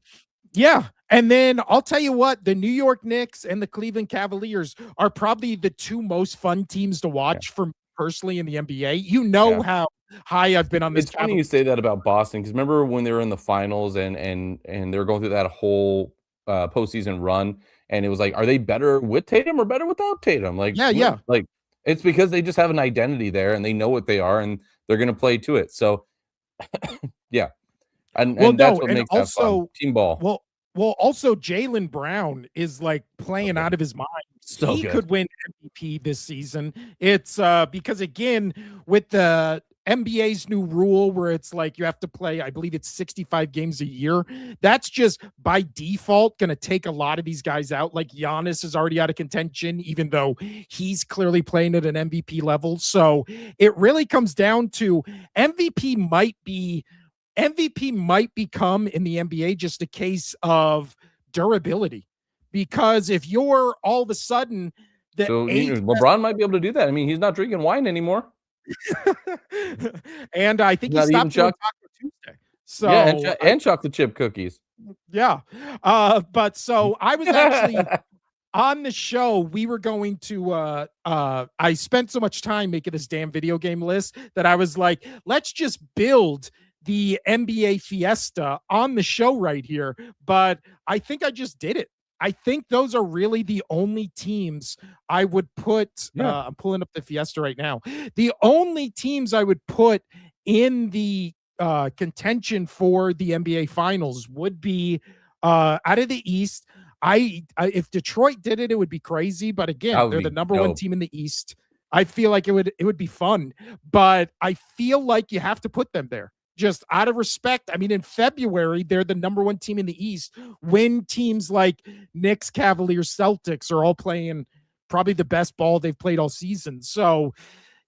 Yeah. And then I'll tell you what, the New York Knicks and the Cleveland Cavaliers are probably the two most fun teams to watch for personally in the NBA. You know how high I've been on this. It's funny you say that about Boston, because remember when they were in the finals and they were going through that whole postseason run, and it was like, are they better with Tatum or better without Tatum? Like, Yeah. like it's because they just have an identity there and they know what they are and they're going to play to it. So, yeah, and that's what makes that fun. Team ball. Well, also Jaylen Brown is like playing out of his mind. So he good. could win MVP this season. It's because again, with the NBA's new rule where it's like you have to play, I believe it's 65 games a year. That's just by default going to take a lot of these guys out. Like Giannis is already out of contention, even though he's clearly playing at an MVP level. So it really comes down to MVP might become in the NBA just a case of durability, because if you're all of a sudden LeBron might be able to do that. I mean, he's not drinking wine anymore. And I think he stopped doing Taco Tuesday. So yeah, and chocolate chip cookies. Yeah. But so I was actually on the show. We were going to I spent so much time making this damn video game list that I was like, let's just build the NBA Fiesta on the show right here. But I think I just did it. I think those are really the only teams I would put. I'm pulling up the Fiesta right now. The only teams I would put in the contention for the NBA Finals would be out of the East. If Detroit did it, it would be crazy. But again, they're the number one team in the East. I feel like it would be fun, but I feel like you have to put them there. Just out of respect. I mean, in February, they're the number one team in the East when teams like Knicks, Cavaliers, Celtics are all playing probably the best ball they've played all season. So,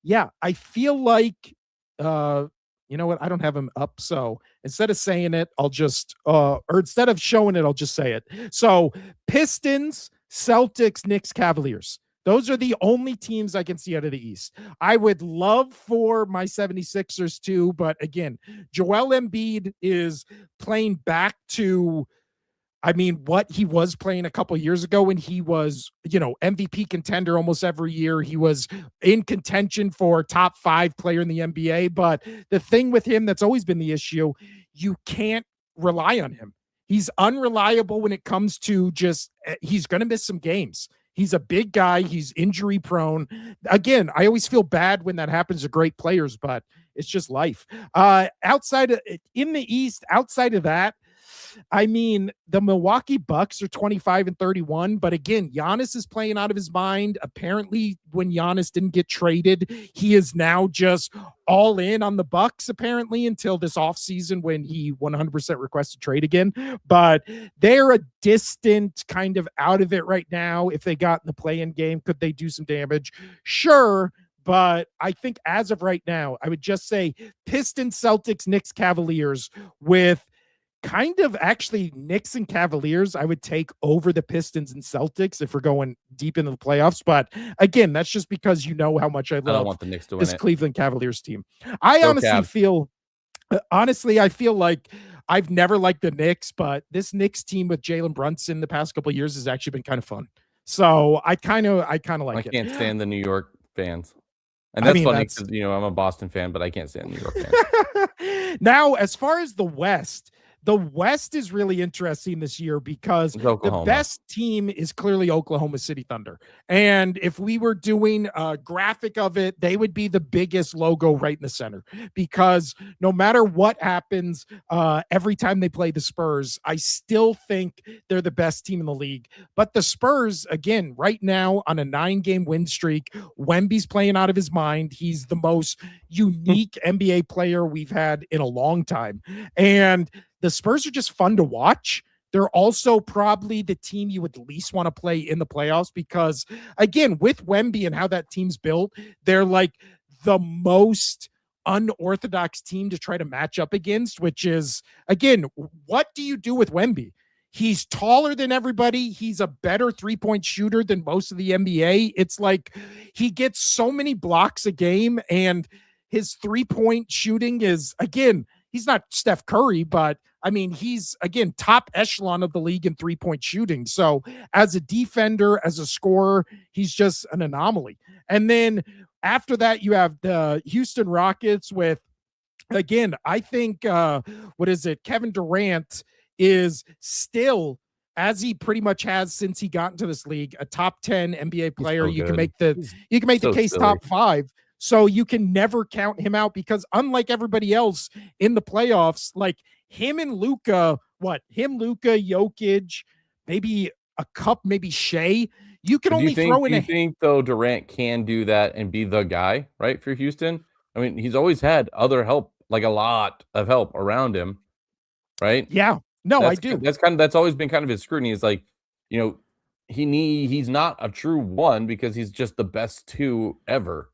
yeah, I feel like, you know what? I don't have them up. So instead of saying it, I'll just, or instead of showing it, I'll just say it. So Pistons, Celtics, Knicks, Cavaliers. Those are the only teams I can see out of the East. I would love for my 76ers too, but again, Joel Embiid is playing back to, I mean, what he was playing a couple years ago when he was, MVP contender almost every year. He was in contention for top 5 player in the NBA. But the thing with him that's always been the issue, you can't rely on him. He's unreliable when it comes to he's going to miss some games. He's a big guy. He's injury prone. Again, I always feel bad when that happens to great players, but it's just life. In the East, outside of that, I mean, the Milwaukee Bucks are 25-31, but again, Giannis is playing out of his mind. Apparently, when Giannis didn't get traded, he is now just all in on the Bucks, apparently, until this offseason when he 100% requested trade again. But they're a distant kind of out of it right now. If they got in the play-in game, could they do some damage? Sure. But I think as of right now, I would just say Pistons, Celtics, Knicks, Cavaliers, with kind of actually Knicks and Cavaliers I would take over the Pistons and Celtics if we're going deep into the playoffs. But again, that's just because you know how much I don't want the Knicks to win this Cleveland Cavaliers team. I feel like I've never liked the Knicks, but this Knicks team with Jalen Brunson the past couple of years has actually been kind of fun. So I kind of like it. I can't stand the New York fans. And that's funny because, I'm a Boston fan, but I can't stand New York fans. Now, as far as the West is really interesting this year because the best team is clearly Oklahoma City Thunder. And if we were doing a graphic of it, they would be the biggest logo right in the center because no matter what happens, every time they play the Spurs, I still think they're the best team in the league. But the Spurs, again, right now on a 9-game win streak, Wemby's playing out of his mind. He's the most unique NBA player we've had in a long time. And the Spurs are just fun to watch. They're also probably the team you would least want to play in the playoffs because, again, with Wemby and how that team's built, they're like the most unorthodox team to try to match up against, which is, again, what do you do with Wemby? He's taller than everybody. He's a better three-point shooter than most of the NBA. It's like he gets so many blocks a game, and his three-point shooting is, again, he's not Steph Curry, but I mean, he's again top echelon of the league in 3-point shooting. So as a defender, as a scorer, he's just an anomaly. And then after that, you have the Houston Rockets with, again, I think Kevin Durant is still, as he pretty much has since he got into this league, a top 10 NBA player. So You can good. make the so case silly. top 5. So you can never count him out, because unlike everybody else in the playoffs, like him and Luka, Jokic, maybe a cup, maybe Shea, you can only throw in do you think though Durant can do that and be the guy, right, for Houston? I mean, he's always had other help, like a lot of help around him, right? Yeah. No, I That's do. that's always been kind of his scrutiny. Is like, you know, he's not a true one because he's just the best 2 ever.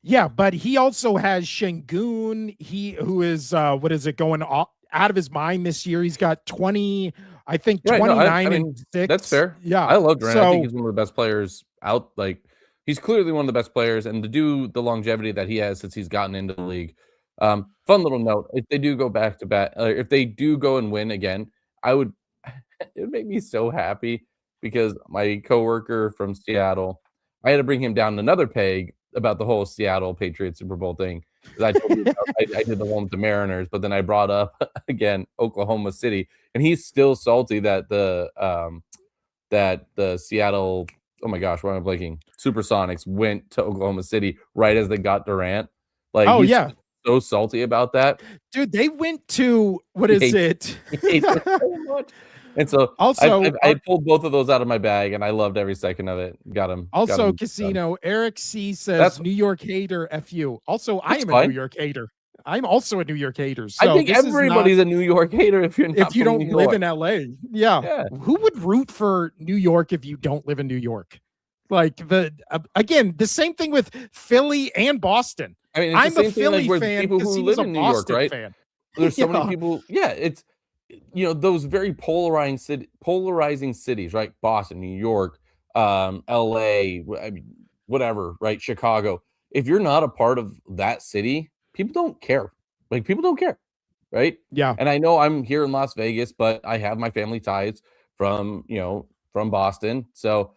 Yeah, but he also has Şengün, who is going out of his mind this year. He's got 20, I think 29 and 6. That's fair. Yeah. I love Durant. So, I think he's one of the best players out. Like, he's clearly one of the best players, and to do the longevity that he has since he's gotten into the league. Fun little note: if they do go back to back, if they do go and win again, it would make me so happy, because my coworker from Seattle, I had to bring him down another peg about the whole Seattle Patriots Super Bowl thing. I told you I did the one with the Mariners, but then I brought up again Oklahoma City, and he's still salty that the Seattle, oh my gosh, why am I blanking? Supersonics went to Oklahoma City right as they got Durant. Like, oh he's yeah, so salty about that. dude, they went to what is it? He hates it so much. And so Also, I pulled both of those out of my bag, and I loved every second of it. Got him. Also, Casino, Eric C says, That's- New York hater, FU. Also, I That's am fine. a New York hater. I'm also a New York hater. So I think everybody's a New York hater if you're not if you from don't New live York. in LA. Yeah. Who would root for New York if you don't live in New York? Like, again, the same thing with Philly and Boston. I mean, I'm a Philly fan people because who he was live a in New York, Boston right? fan. There's so many Yeah. people. Yeah, it's, those very polarizing cities, right? Boston, New York, LA, I mean, whatever, right? Chicago. If you're not a part of that city, people don't care. Like, people don't care, right? Yeah. And I know I'm here in Las Vegas, but I have my family ties from Boston, so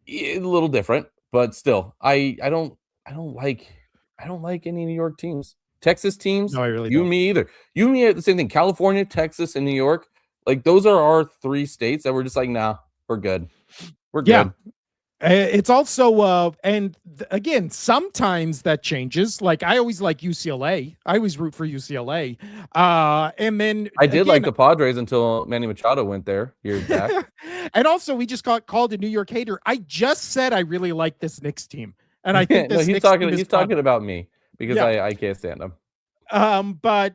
a little different, but still, I don't like any New York teams. Texas teams, No, I really you don't. and me either. You and me are the same thing. California, Texas, and New York, like, those are our 3 states that we're just like, nah, we're good. We're Yeah. good. It's also, again, sometimes that changes. Like, I always like UCLA. I always root for UCLA. And then I did like again, the Padres until Manny Machado went there years back. and also, we just got called a New York hater. I just said I really like this Knicks team, and I think No, this he's Knicks team is talking fun. about me because Yeah. I can't stand him. But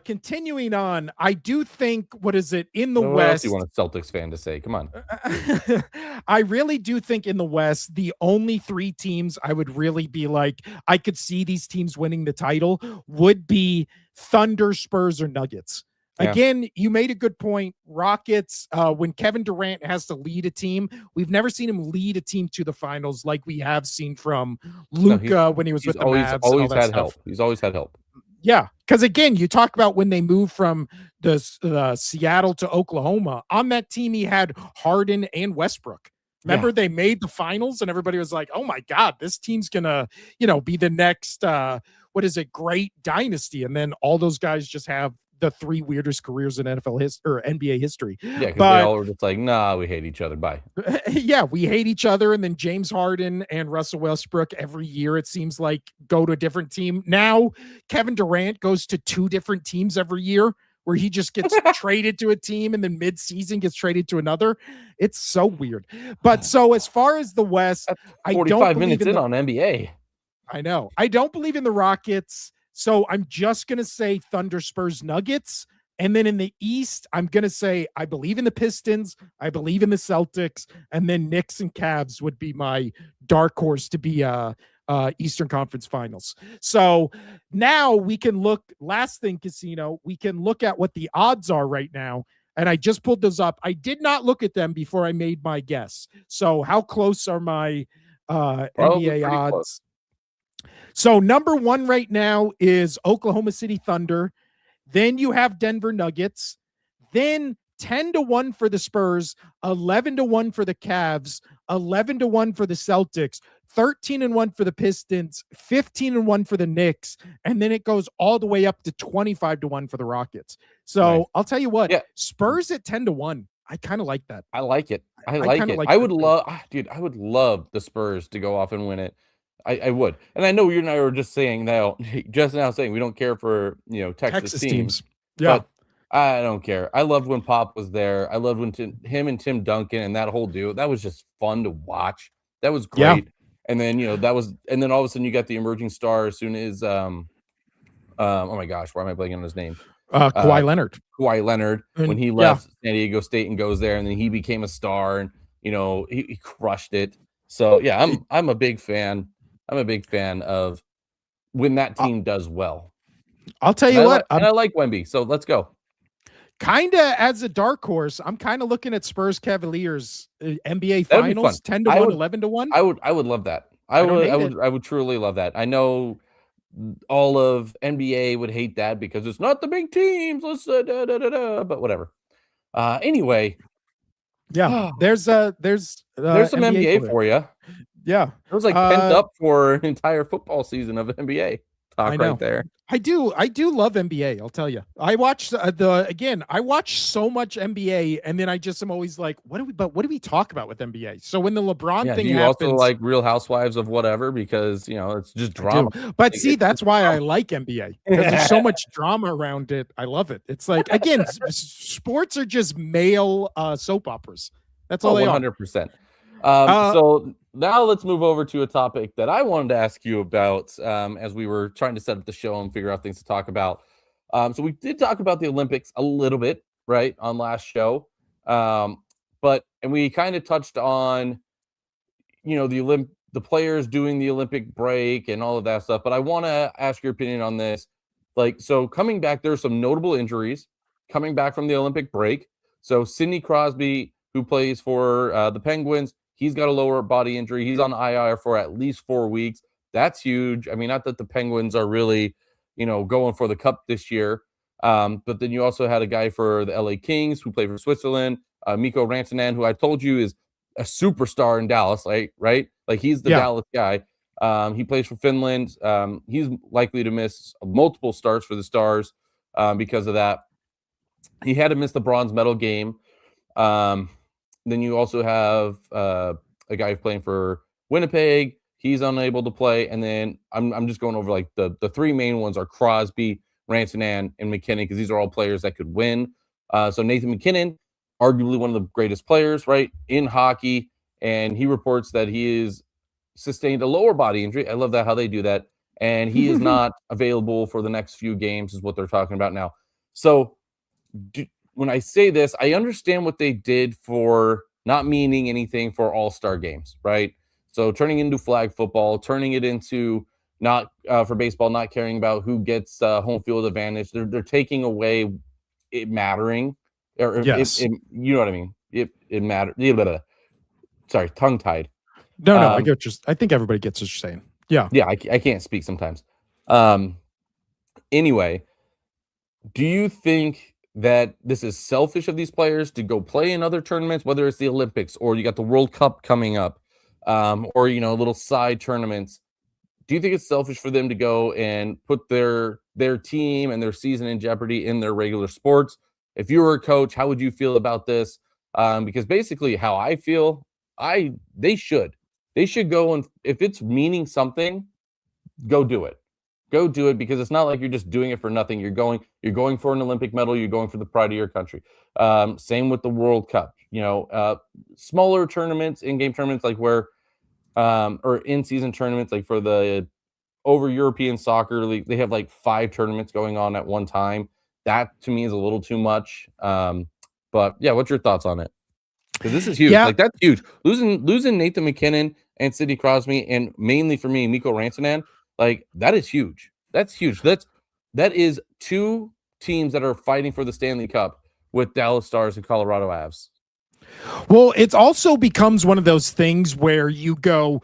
continuing on, I do think, what is it in the What West? else do you want a Celtics fan to say? Come on. I really do think in the West, the only 3 teams I would really be like, I could see these teams winning the title would be Thunder, Spurs, or Nuggets. Yeah. Again, you made a good point. Rockets, when Kevin Durant has to lead a team, we've never seen him lead a team to the finals like we have seen from Luka when he was with the Mavs. Always had help. He's always had help. Yeah, because again, you talk about when they moved from the Seattle to Oklahoma. On that team, he had Harden and Westbrook. Remember, they made the finals, and everybody was like, "Oh my God, this team's gonna, be the next great dynasty." And then all those guys just have the 3 weirdest careers in NFL history or NBA history. Yeah, because they all were just like, nah, we hate each other. Bye. Yeah, we hate each other. And then James Harden and Russell Westbrook every year, it seems like, go to a different team. Now, Kevin Durant goes to 2 different teams every year, where he just gets traded to a team and then mid-season gets traded to another. It's so weird. But so as far as the West, I don't 45 believe minutes in on NBA. I know. I don't believe in the Rockets. So I'm just going to say Thunder, Spurs, Nuggets. And then in the East, I'm going to say I believe in the Pistons. I believe in the Celtics. And then Knicks and Cavs would be my dark horse to be Eastern Conference Finals. So now we can look, last thing, Casino, we can look at what the odds are right now. And I just pulled those up. I did not look at them before I made my guess. So how close are my NBA odds? Close. So number 1 right now is Oklahoma City Thunder. Then you have Denver Nuggets. Then 10-1 for the Spurs, 11-1 for the Cavs, 11-1 for the Celtics, 13-1 for the Pistons, 15-1 for the Knicks, and then it goes all the way up to 25-1 for the Rockets. So Nice. I'll tell you what, Yeah. Spurs at 10-1. I kind of like that. I like it. I kinda like it. like I that would too. love, dude. I would love the Spurs to go off and win it. I would, and I know you and I were just saying now, just now saying we don't care for Texas teams, Yeah. but I don't care. I loved when Pop was there. I loved when him and Tim Duncan and that whole duo. That was just fun to watch. That was Yeah. great. And then and then all of a sudden you got the emerging star as soon as oh my gosh, why am I blanking on his name? Kawhi Leonard. Kawhi Leonard, And- when he left San Diego State and goes there, and then he became a star, and he crushed it. So yeah, I'm a big fan. I'm a big fan of when that team does well. I'll tell you And what, I like Wemby. So let's go. kind of as a dark horse, I'm kind of looking at Spurs Cavaliers NBA That'd be Finals, fun. 10-1, I would- 11-1. I would love that. I don't hate it. I would truly love that. I know all of NBA would hate that because it's not the big teams. Let's but whatever. Anyway, Yeah, there's some NBA for you. Yeah, It was like pent up for an entire football season of NBA talk I know. right there. I do love NBA. I'll tell you. I watch I watch so much NBA, and then I just am always like, what do we talk about with NBA? So when the LeBron Yeah, thing do you happens, also like Real Housewives of whatever because it's just I drama. do. But see, that's why I like NBA, because there's so much drama around it. I love it. It's like, again, sports are just male soap operas. That's all they are. 100%. So now let's move over to a topic that I wanted to ask you about as we were trying to set up the show and figure out things to talk about. So we did talk about the Olympics a little bit, right, on last show. And we kind of touched on, the players doing the Olympic break and all of that stuff. But I want to ask your opinion on this. So coming back, there's some notable injuries coming back from the Olympic break. So Sidney Crosby, who plays for the Penguins, he's got a lower body injury. He's on IR for at least 4 weeks. That's huge. I mean, not that the Penguins are really, going for the cup this year. But then you also had a guy for the LA Kings who played for Switzerland, Mikko Rantanen, who I told you is a superstar in Dallas, right? Like he's the Dallas guy. He plays for Finland. He's likely to miss multiple starts for the Stars because of that. He had to miss the bronze medal game. Then you also have a guy playing for Winnipeg. He's unable to play. And then I'm just going over like the three main ones are Crosby, Rantanen, and McKinnon, because these are all players that could win. So Nathan McKinnon, arguably one of the greatest players, right, in hockey. And he reports that he is sustained a lower body injury. I love that how they do that. And he is not available for the next few games is what they're talking about now. So when I say this, I understand what they did for not meaning anything for all-star games, right? So turning into flag football, turning it into not for baseball, not caring about who gets home field advantage. They're taking away it mattering. Or Yes. you know what I mean? It matters. Sorry, tongue-tied. No, I get I think everybody gets what you're saying. Yeah. Yeah, I can't speak sometimes. Anyway, do you think that this is selfish of these players to go play in other tournaments, whether it's the Olympics or you got the World Cup coming up, or little side tournaments? Do you think it's selfish for them to go and put their team and their season in jeopardy in their regular sports? If you were a coach, how would you feel about this? Because basically how I feel, they should go, and if it's meaning something, go do it. Go do it, because it's not like you're just doing it for nothing. You're going for an Olympic medal. You're going for the pride of your country. Same with the World Cup. Smaller tournaments, in-game tournaments, like where, or in-season tournaments, like for the over European Soccer League, they have like 5 tournaments going on at one time. That to me is a little too much. But yeah, what's your thoughts on it? Because this is huge. Yeah. Like that's huge. Losing Nathan McKinnon and Sidney Crosby, and mainly for me, Mikko Rantanen. Like that is huge. That's huge. That is 2 teams that are fighting for the Stanley Cup with Dallas Stars and Colorado Avs. Well, it also becomes one of those things where you go,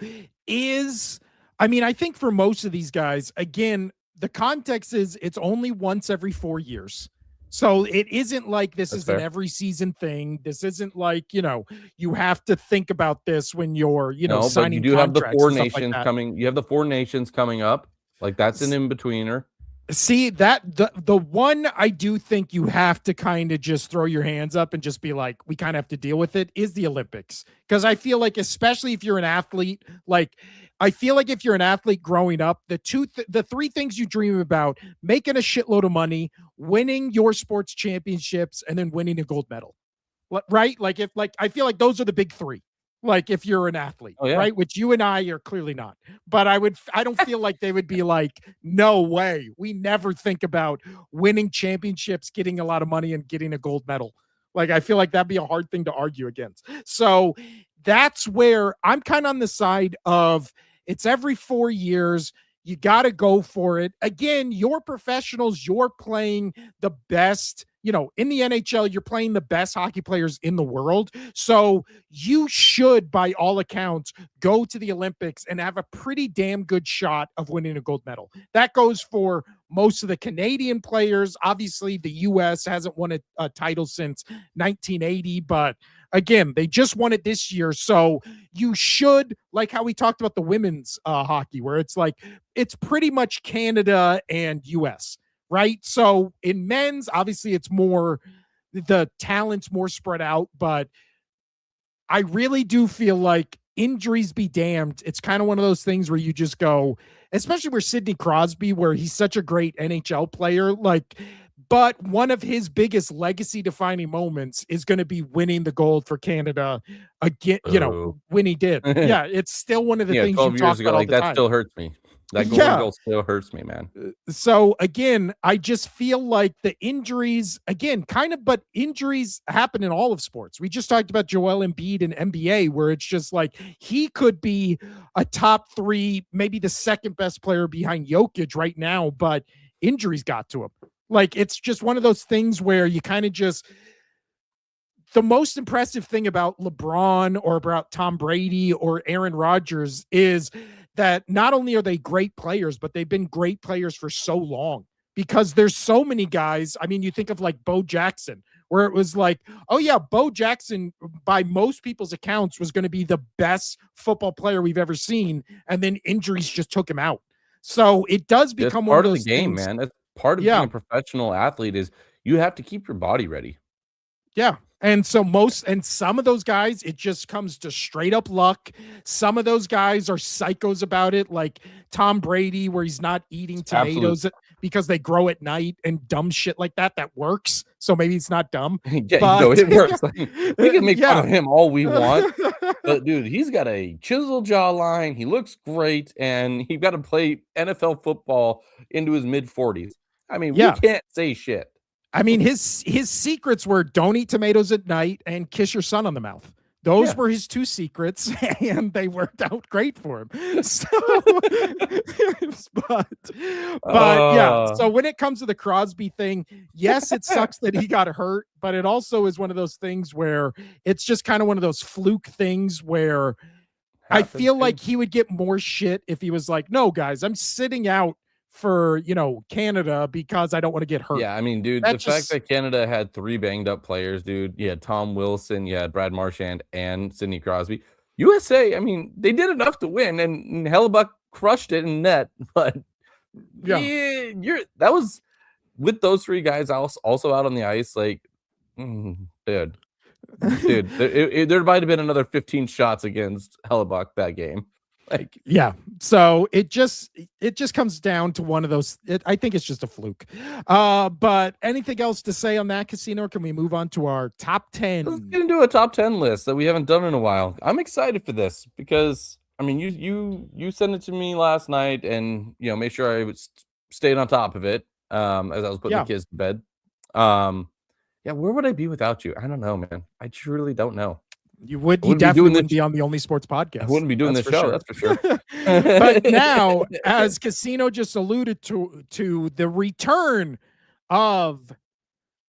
I think for most of these guys, again, the context is it's only once every 4 years. So it isn't like this That's is an fair. every season thing. This isn't like, you have to think about this when you're, No, but you signing do have the contracts Four and stuff like Nations that. coming. You have the Four Nations coming up. Like that's an in-betweener. See that the one I do think you have to kind of just throw your hands up and just be like, we kind of have to deal with it is the Olympics. Because I feel like, especially if you're an athlete, like I feel like if you're an athlete growing up, the three things you dream about: making a shitload of money, winning your sports championships, and then winning a gold medal. Right? Like I feel like those are the big three. Like if you're an athlete, Oh yeah. right? Which you and I are clearly not. But I don't feel like they would be like, no way. We never think about winning championships, getting a lot of money, and getting a gold medal. Like I feel like that'd be a hard thing to argue against. So that's where I'm kind of on the side of it's every 4 years. You got to go for it. Again, you're professionals. You're playing the best, in the NHL, you're playing the best hockey players in the world. So you should, by all accounts, go to the Olympics and have a pretty damn good shot of winning a gold medal. That goes for most of the Canadian players. Obviously, the U.S. hasn't won a title since 1980, but again, they just won it this year. So you should, like how we talked about the women's hockey, where it's like, it's pretty much Canada and US, right? So in men's, obviously it's more, the talent's more spread out, but I really do feel like injuries be damned. It's kind of one of those things where you just go, especially where Sidney Crosby, where he's such a great NHL player, like, but one of his biggest legacy defining moments is going to be winning the gold for Canada again, when he did. Yeah, it's still one of the things 12 you years talk ago, about all like the that time. still hurts me. That golden goal still hurts me, man. So again, I just feel like the injuries, again, but injuries happen in all of sports. We just talked about Joel Embiid in NBA, where it's just like he could be a top 3, maybe the second best player behind Jokic right now, but injuries got to him. Like it's just one of those things where you kind of just, the most impressive thing about LeBron or about Tom Brady or Aaron Rodgers is that not only are they great players, but they've been great players for so long, because there's so many guys. I mean, you think of like Bo Jackson, where it was like, oh yeah, Bo Jackson, by most people's accounts, was going to be the best football player we've ever seen. And then injuries just took him out. So it does become one part of of the those game, things. man. That's part of being a professional athlete is you have to keep your body ready. Yeah. And so some of those guys, it just comes to straight up luck. Some of those guys are psychos about it, like Tom Brady, where he's not eating tomatoes because they grow at night and dumb shit like that. That works. So maybe it's not dumb. Yeah, it works. Like, we can make fun of him all we want, but dude, he's got a chiseled jawline. He looks great, and he got to play NFL football into his mid-40s. I mean, we can't say shit. I mean, his secrets were don't eat tomatoes at night and kiss your son on the mouth. Those were his 2 secrets, and they worked out great for him. So, but yeah. So when it comes to the Crosby thing, yes, it sucks that he got hurt, but it also is one of those things where it's just kind of one of those fluke things where I feel like he would get more shit if he was like, no, guys, I'm sitting out for Canada because I don't want to get hurt. Yeah, I mean, dude, the fact that Canada had 3 banged up players, dude. You had Tom Wilson, you had Brad Marchand, and Sidney Crosby. USA, I mean, they did enough to win, and Hellebuck crushed it in net. But that was with those 3 guys also out on the ice. Like, dude, there might have been another 15 shots against Hellebuck that game. Like, yeah, so it just comes down to one of those. I think it's just a fluke. But anything else to say on that, Casino? Or can we move on to our top 10? Let's get into a top 10 list that we haven't done in a while. I'm excited for this because I mean, you sent it to me last night, and made sure I stayed on top of it as I was putting the kids to bed. Where would I be without you? I don't know, man. I truly don't know. You definitely wouldn't be on the Only Sports podcast. I wouldn't be doing this show, that's for sure. But now, as Casino just alluded to the return of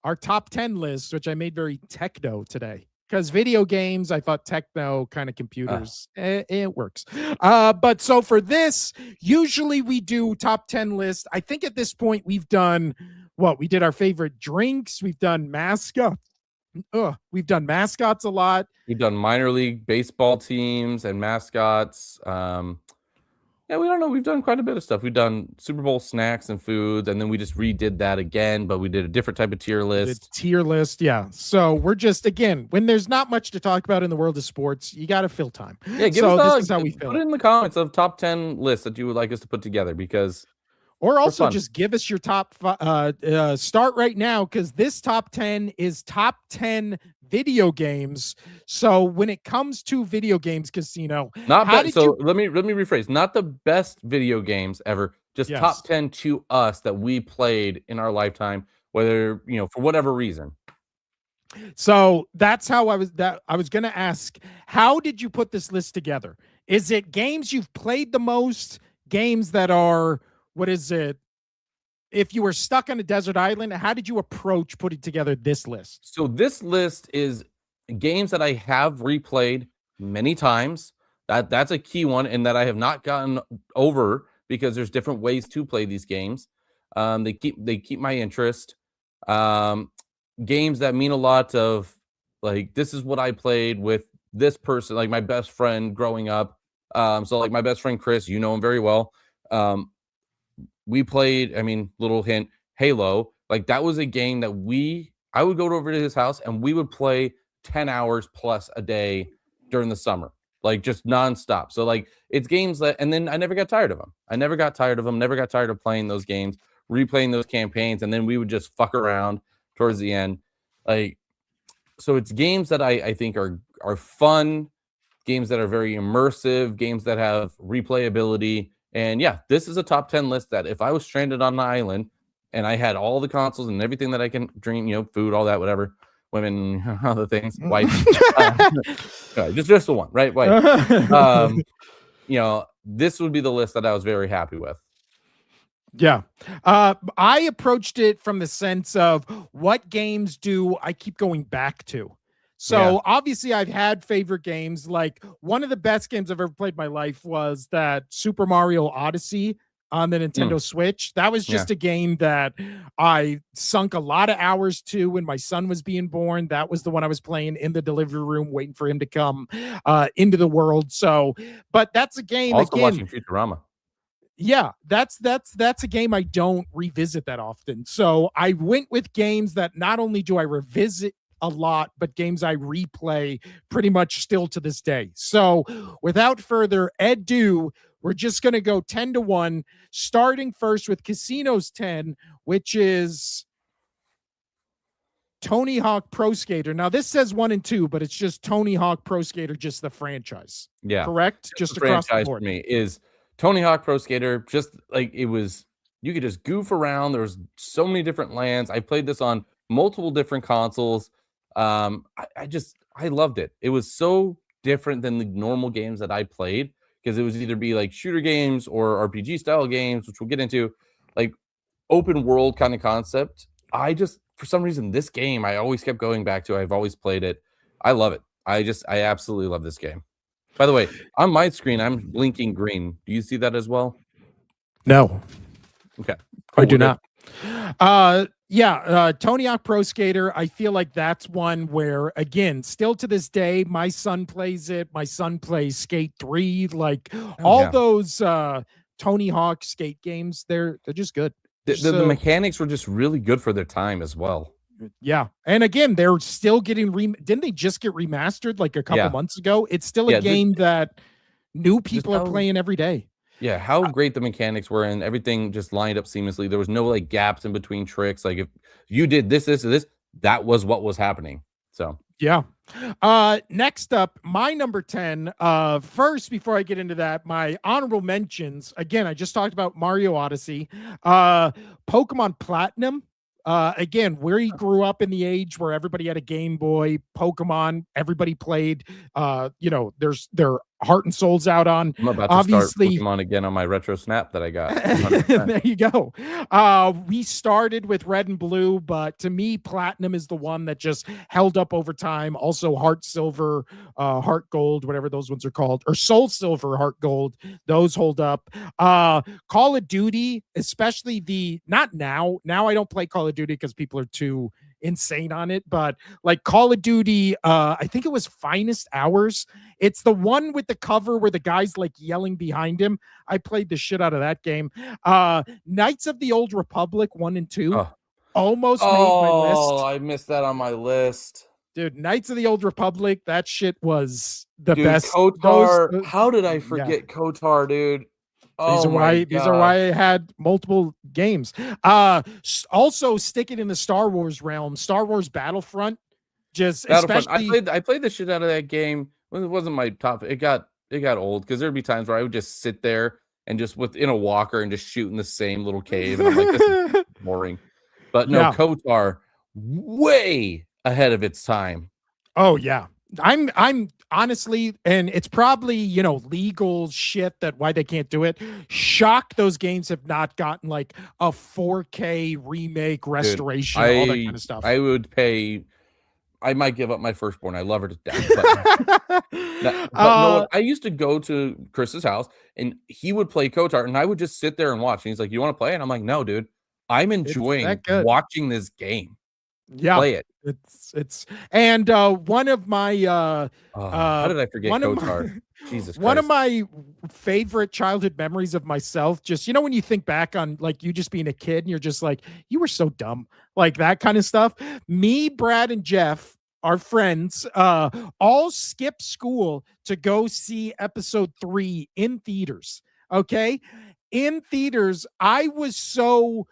our top 10 list, which I made very techno today. because video games, I thought techno kind of computers, it works. But so for this, usually we do top 10 lists. I think at this point we've done what? We did our favorite drinks. We've done mascots. We've done mascots a lot. We've done minor league baseball teams and mascots. Yeah, we don't know. We've done quite a bit of stuff. We've done Super Bowl snacks and foods, and then we just redid that again, but we did a different type of tier list. Tier list, yeah. So we're just, again, when there's not much to talk about in the world of sports, you got to fill time. Yeah, give so us this is how we fill put it in the comments of top 10 lists that you would like us to put together, because or also just give us your top start right now, because this top 10 is top 10 video games. So when it comes to video games, Casino, not bad. So let me rephrase. Not the best video games ever, just top 10 to us that we played in our lifetime, whether, for whatever reason. So that's how I was going to ask, how did you put this list together? Is it games you've played the most, games that are, what is it? If you were stuck on a desert island, how did you approach putting together this list? So this list is games that I have replayed many times. That's a key one, and that I have not gotten over, because there's different ways to play these games. They keep my interest. Games that mean a lot of, like, this is what I played with this person, like my best friend growing up. So like my best friend Chris, you know him very well. We played, little hint, Halo. Like, that was a game that I would go over to his house and we would play 10 hours plus a day during the summer, like just nonstop. So like, it's games that, and then I never got tired of them. Never got tired of playing those games, replaying those campaigns. And then we would just fuck around towards the end. Like, so it's games that I think are fun, games that are very immersive, games that have replayability. And yeah, this is a top 10 list that if I was stranded on an island and I had all the consoles and everything that I can dream, food, all that, whatever, women, other things, wife, just the one, right? Wife. This would be the list that I was very happy with. Yeah. I approached it from the sense of, what games do I keep going back to? So obviously I've had favorite games. Like, one of the best games I've ever played in my life was that Super Mario Odyssey on the Nintendo Switch. That was just a game that I sunk a lot of hours to when my son was being born. That was the one I was playing in the delivery room, waiting for him to come into the world. So, but that's a game. Also watching Futurama. Yeah, that's a game I don't revisit that often. So I went with games that not only do I revisit a lot, but games I replay pretty much still to this day. So without further ado, we're just going to go 10-1, starting first with Casino's 10, which is Tony Hawk Pro Skater. Now this says 1 and 2, but it's just Tony Hawk Pro Skater, just the franchise. Yeah. Correct? Just across the board. For me is Tony Hawk Pro Skater. Just like, it was, you could just goof around. There was so many different lands. I played this on multiple different consoles. I loved it. It was so different than the normal games that I played, because it was either be like shooter games or RPG style games, which we'll get into, like open world kind of concept. For some reason, this game I always kept going back to. I've always played it. I love it. I absolutely love this game. By the way, on my screen, I'm blinking green. Do you see that as well? No. Okay. Cool. I do not. Tony Hawk Pro Skater, I feel like that's one where, again, still to this day, my son plays it. My son plays Skate 3. Like, those Tony Hawk skate games, they're just good. The mechanics were just really good for their time as well. Yeah. And again, they're still getting didn't they just get remastered like a couple months ago? It's still a game that new people are playing every day. Yeah, how great the mechanics were, and everything just lined up seamlessly. There was no like gaps in between tricks. Like, if you did this, that was what was happening. So yeah. Next up, my number 10. First, before I get into that, my honorable mentions. Again, I just talked about Mario Odyssey, Pokemon Platinum. Again, where he grew up in the age where everybody had a Game Boy, Pokemon, everybody played. They're heart and souls out on. I'm about to start Obviously, Pokemon again on my retro snap that I got. there you go. We started with red and blue, but to me, platinum is the one that just held up over time. Also, heart silver, heart gold, whatever those ones are called, or soul silver, heart gold, those hold up. Call of Duty, especially not now. Now I don't play Call of Duty because people are too insane on it, but like Call of Duty, I think it was Finest Hours. It's the one with the cover where the guy's like yelling behind him. I played the shit out of that game. Knights of the Old Republic 1 and 2 almost made my list. Oh, I missed that on my list. Dude, Knights of the Old Republic, that shit was the Dude, best. KOTOR, how did I forget KOTOR, dude? These are why I had multiple games. Also sticking in the Star Wars realm, Star Wars Battlefront, especially I played the shit out of that game. It wasn't my top. It got old because there'd be times where I would just sit there and just within a walker and just shoot in the same little cave, and I'm like, this is boring. But no, KOTOR way ahead of its time. Oh yeah. I'm honestly, and it's probably, legal shit that why they can't do it. Shocked those games have not gotten like a 4K remake, restoration, all that kind of stuff. I might give up my firstborn. I love her to death. But, no, I used to go to Chris's house and he would play KOTOR and I would just sit there and watch. And he's like, "You want to play?" And I'm like, "No, dude. I'm enjoying watching this game." Yeah, play it. It's and one of my how did I forget KOTOR? Jesus Christ. One of my favorite childhood memories of myself, just when you think back on like you just being a kid and you're just like, you were so dumb, like that kind of stuff. Me, Brad, and Jeff, our friends, all skipped school to go see episode 3 in theaters. Okay. In theaters, I was so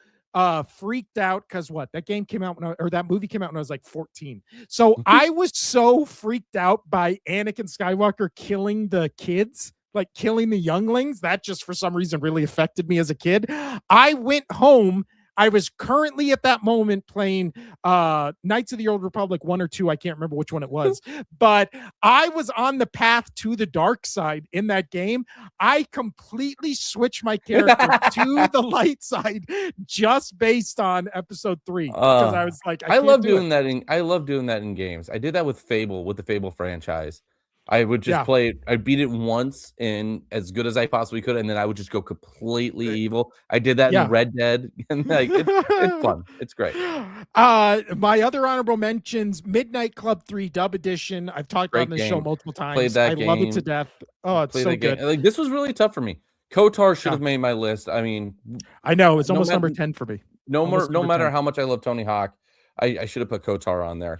freaked out because that game came out or that movie came out when I was like 14. So I was so freaked out by Anakin Skywalker killing the kids, like killing the younglings. That just for some reason really affected me as a kid. I went home. I was currently at that moment playing Knights of the Old Republic 1 or 2. I can't remember which one it was, but I was on the path to the dark side in that game. I completely switched my character to the light side just based on episode 3 because I was like, I love doing that in games. I did that with the Fable franchise. I would just play it. I beat it once in as good as I possibly could, and then I would just go completely evil. I did that in Red Dead, and like it's fun. It's great. My other honorable mentions: Midnight Club 3 Dub Edition. I've talked about this show multiple times. Played that game. Love it to death. Oh, it's so good. Like this was really tough for me. KOTOR should have made my list. I mean, I know it's almost number 10 for me. No matter how much I love Tony Hawk, I should have put KOTOR on there.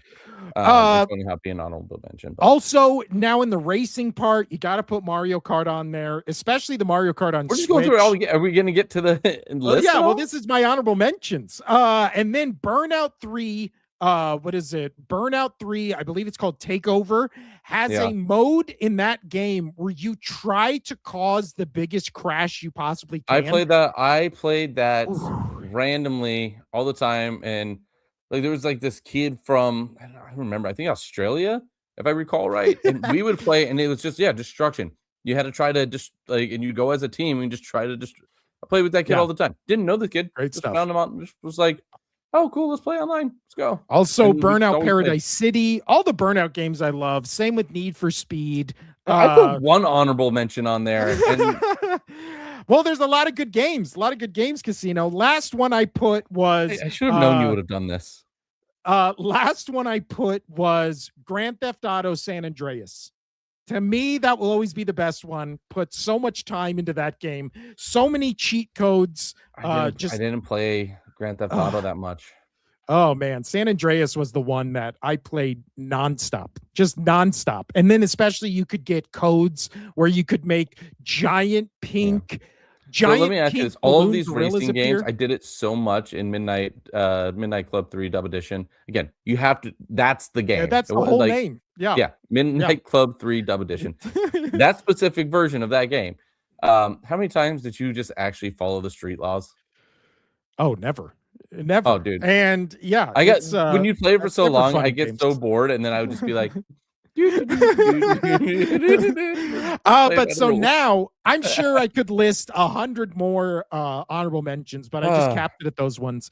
Tony Hawk being an honorable mention. But. Also, now in the racing part, you got to put Mario Kart on there, especially the Mario Kart on Switch. We're just going through it all. Are we going to get to the list? Yeah, well, this is my honorable mentions. And then Burnout 3, what is it? Burnout 3, I believe it's called Takeover, has a mode in that game where you try to cause the biggest crash you possibly can. I played that randomly all the time, and like there was like this kid from I don't remember, I think Australia, if I recall right. And we would play, and it was just destruction. You had to try to just and you go as a team and just try to I played with that kid all the time. Didn't know the kid. Great just stuff. Found him out and just was like, oh cool, let's play online. Let's go. Also, and Burnout Paradise City, all the Burnout games I love. Same with Need for Speed. I put one honorable mention on there. And well, there's a lot of good games. Casino. Last one I put was I should have known you would have done this. Last one I put was Grand Theft Auto San Andreas. To me, that will always be the best one. Put so much time into that game. So many cheat codes. I didn't play Grand Theft Auto that much. Oh man, San Andreas was the one that I played nonstop, just nonstop. And then especially you could get codes where you could make giant pink. So let me ask you this: all of these racing games, I did it so much in Midnight Club 3 Dub Edition. Again, you have to. That's the game. Yeah, that's the whole name. Yeah. Midnight Club 3 Dub Edition. That specific version of that game. How many times did you just actually follow the street laws? Oh, never. Oh, dude. And I got when you play for so long, I get so bored, and then I would just be like, But so now I'm sure I could list 100 more honorable mentions, but I just capped it at those ones.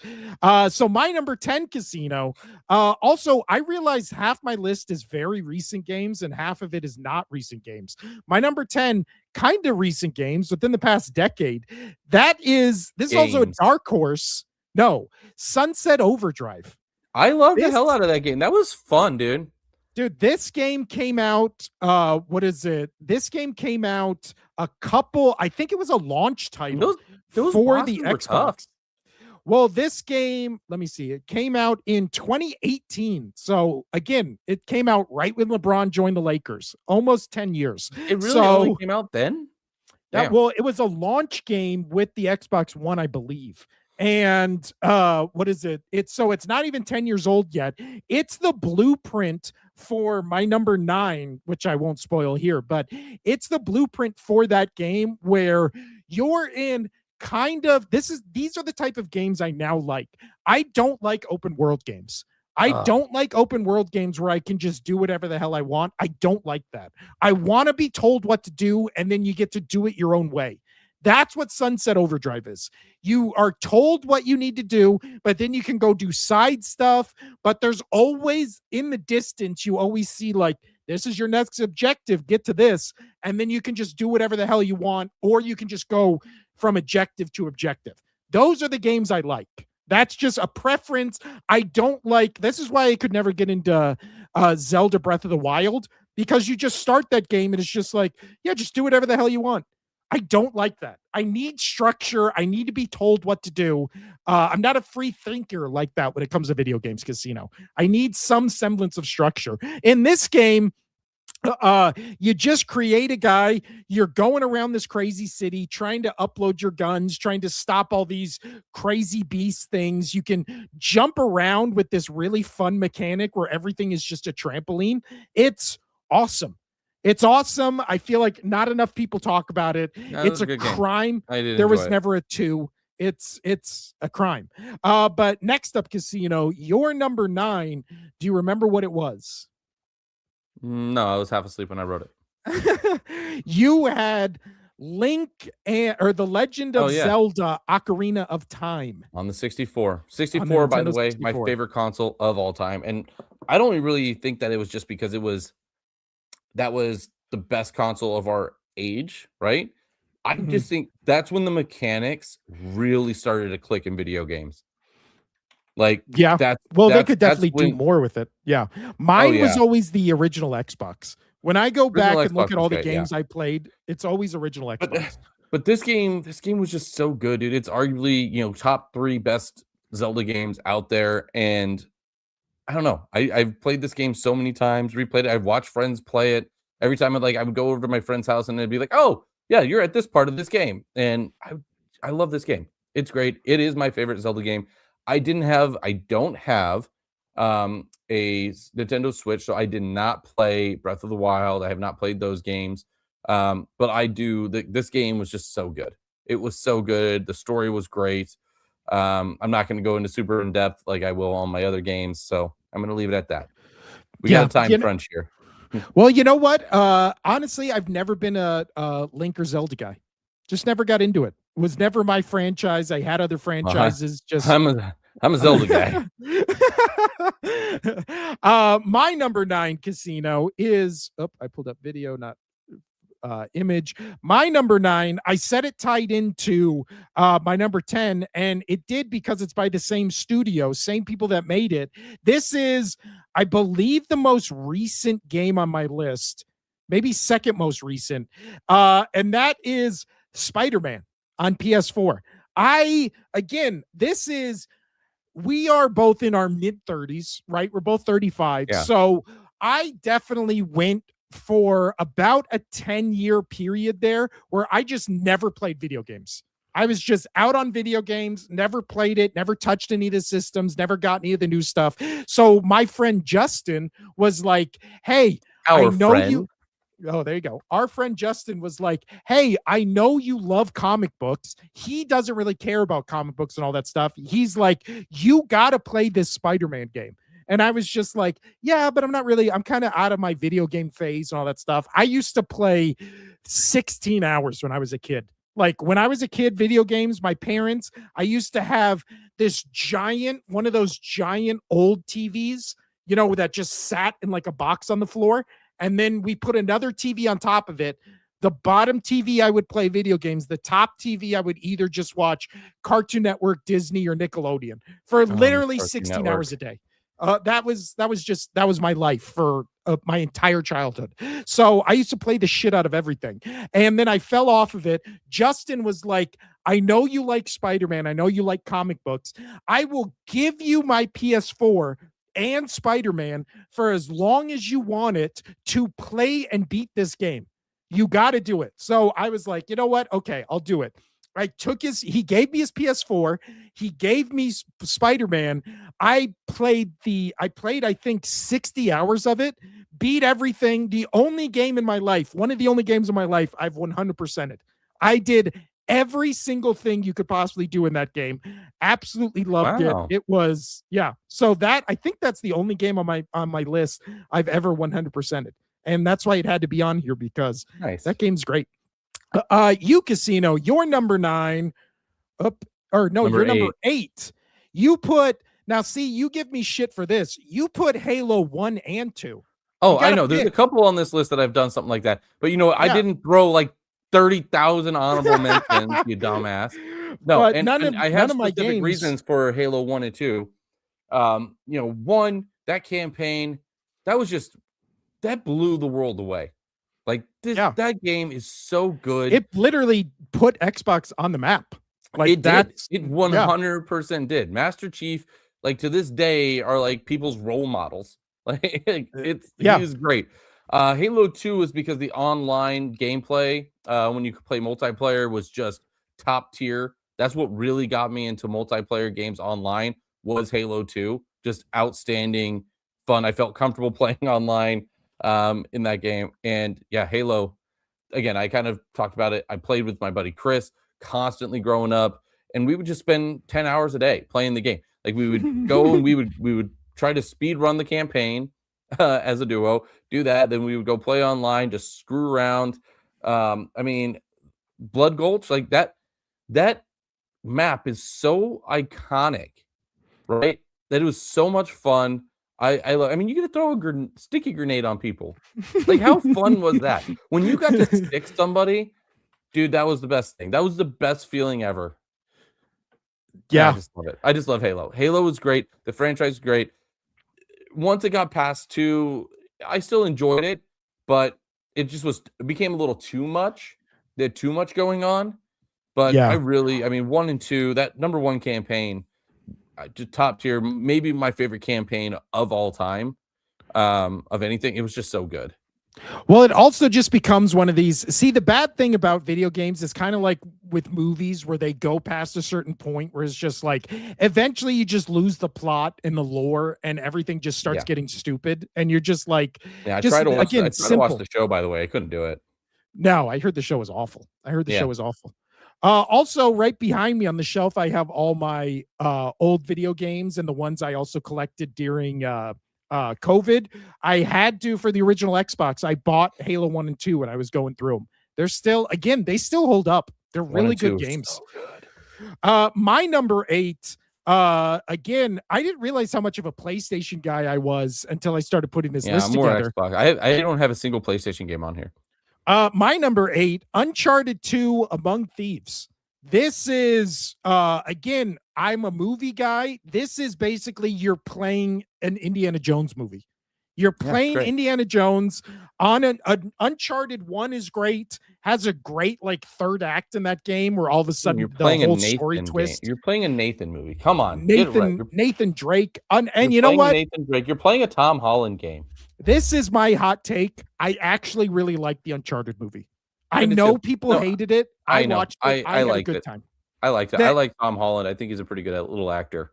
So my number 10 casino. Also, I realize half my list is very recent games and half of it is not recent games. My number 10, kind of recent games within the past decade. This is also a dark horse. No, Sunset Overdrive. I love the hell out of that game. That was fun, dude. Dude, this game came out, what is it? This game came out I think it was a launch title for the Xbox. Tough. Well, this game, let me see. It came out in 2018. So again, it came out right when LeBron joined the Lakers, almost 10 years. It really only came out then? Well, it was a launch game with the Xbox One, I believe. And what is it? It's not even 10 years old yet. It's the blueprint for my number 9, which I won't spoil here, but it's the blueprint for that game where you're in these are the type of games I now like. I don't like open world games. I don't like open world games where I can just do whatever the hell I want. I don't like that. I want to be told what to do, and then you get to do it your own way. That's what Sunset Overdrive is. You are told what you need to do, but then you can go do side stuff. But there's always, in the distance, you always see like, this is your next objective, get to this. And then you can just do whatever the hell you want, or you can just go from objective to objective. Those are the games I like. That's just a preference. I don't like, this is why I could never get into Zelda Breath of the Wild, because you just start that game and it's just like, yeah, just do whatever the hell you want. I don't like that. I need structure. I need to be told what to do. I'm not a free thinker like that when it comes to video games casino. I need some semblance of structure. In this game, you just create a guy. You're going around this crazy city, trying to upload your guns, trying to stop all these crazy beast things. You can jump around with this really fun mechanic where everything is just a trampoline. It's awesome. It's awesome. I feel like not enough people talk about it. It's a crime. There was never a 2. It's a crime. But next up, casino, your number 9. Do you remember what it was? No, I was half asleep when I wrote it. You had or The Legend of Zelda Ocarina of Time on the 64. 64, by the way, 64. My favorite console of all time. And I don't really think that it was just because that was the best console of our age, right? I just think that's when the mechanics really started to click in video games. Like, yeah, they could definitely do more with it. Yeah, mine was always the original Xbox. When I go back and look at all the games I played, it's always original Xbox. But this game was just so good, dude. It's arguably, top 3 best Zelda games out there, and I don't know. I've played this game so many times, replayed it. I've watched friends play it. Every time I would go over to my friend's house and they'd be like, "Oh, yeah, you're at this part of this game." And I love this game. It's great. It is my favorite Zelda game. I don't have a Nintendo Switch, so I did not play Breath of the Wild. I have not played those games. But I do. This game was just so good. It was so good. The story was great. I'm not going to go into super in depth like I will on my other games, so I'm going to leave it at that. We got a time crunch here. Well, you know what? Honestly, I've never been a Link or Zelda guy. Just never got into it. It was never my franchise. I had other franchises. I'm a Zelda guy. My number 9 casino is. Oh, I pulled up video, not image. My number 9, I said it tied into my number 10, and it did because it's by the same studio, same people that made it. This is, I believe, the most recent game on my list, maybe second most recent, and that is Spider-Man on PS4. We are both in our mid-30s, right? We're both 35. Yeah. So I definitely went for about a 10-year period there where I just never played video games. I was just out on video games, never played it, never touched any of the systems, never got any of the new stuff. So my friend Justin was like, "Hey, I know you." Oh, there you go. Our friend Justin was like, "Hey, I know you love comic books." He doesn't really care about comic books and all that stuff. He's like, "You got to play this Spider-Man game." And I was just like, yeah, but I'm kind of out of my video game phase and all that stuff. I used to play 16 hours when I was a kid. Like when I was a kid, video games, my parents, I used to have this one of those giant old TVs, that just sat in like a box on the floor. And then we put another TV on top of it. The bottom TV, I would play video games. The top TV, I would either just watch Cartoon Network, Disney, or Nickelodeon for literally 16 hours a day. That was my life for my entire childhood. So I used to play the shit out of everything. And then I fell off of it. Justin was like, I know you like Spider-Man. I know you like comic books. I will give you my PS4 and Spider-Man for as long as you want it to play and beat this game. You got to do it. So I was like, you know what? Okay, I'll do it. He gave me his PS4. He gave me Spider-Man. I played, I think 60 hours of it, beat everything. One of the only games in my life I've 100%ed. I did every single thing you could possibly do in that game. Absolutely loved it. It was, yeah. So I think that's the only game on my list I've ever 100%ed. And that's why it had to be on here, because that game's great. You Casino, you're number 9. You're number 8. You give me shit for this. You put Halo 1 and 2. Oh, I know. There's a couple on this list that I've done something like that. But I didn't throw like 30,000 honorable mentions, you dumbass. No, and I have specific reasons for Halo 1 and 2. One, that campaign, that blew the world away. Like that game is so good. It literally put Xbox on the map. Like it 100% did. Master Chief, like to this day, are like people's role models. Like he was great. Halo 2 was because the online gameplay, when you could play multiplayer, was just top tier. That's what really got me into multiplayer games online, was Halo 2. Just outstanding fun. I felt comfortable playing online in that game. And yeah, Halo, again, I kind of talked about it. I played with my buddy Chris constantly growing up, and we would just spend 10 hours a day playing the game. Like we would go and we would try to speed run the campaign as a duo, do that. Then we would go play online, just screw around. Blood Gulch, like that map is so iconic, right? That it was so much fun. I mean, you get to throw a sticky grenade on people. Like, how fun was that? When you got to stick somebody, dude, that was the best thing. That was the best feeling ever. Yeah. I just love it. I just love Halo. Halo was great. The franchise was great. Once it got past 2, I still enjoyed it, but it became a little too much. They had too much going on. But yeah. 1 and 2, that number 1 campaign, top tier, maybe my favorite campaign of all time, of anything. It was just so good. Well, it also just becomes one of these. See, the bad thing about video games is kind of like with movies, where they go past a certain point where it's just like eventually you just lose the plot and the lore, and everything just starts getting stupid, and you're just like, I tried to watch the show, by the way. I couldn't do it. No, I heard the show was awful. Show was awful. Also, right behind me on the shelf, I have all my old video games and the ones I also collected during COVID. I had to, for the original Xbox, I bought Halo 1 and 2 when I was going through them. They still hold up. They're really good games. So good. My number 8, again, I didn't realize how much of a PlayStation guy I was until I started putting this list together. Xbox. I don't have a single PlayStation game on here. My number 8, Uncharted 2 Among Thieves. This is, again, I'm a movie guy. This is basically you're playing an Indiana Jones movie. You're playing Indiana Jones on an Uncharted 1 is great. Has a great like third act in that game where all of a sudden you're playing the whole a Nathan story game. twist. You're playing a Nathan movie. Come on, Nathan Drake. And you know what? Nathan Drake. You're playing a Tom Holland game. This is my hot take. I actually really like the Uncharted movie. I know people hated it. I watched it. I had a good time. I liked it. I like Tom Holland. I think he's a pretty good little actor.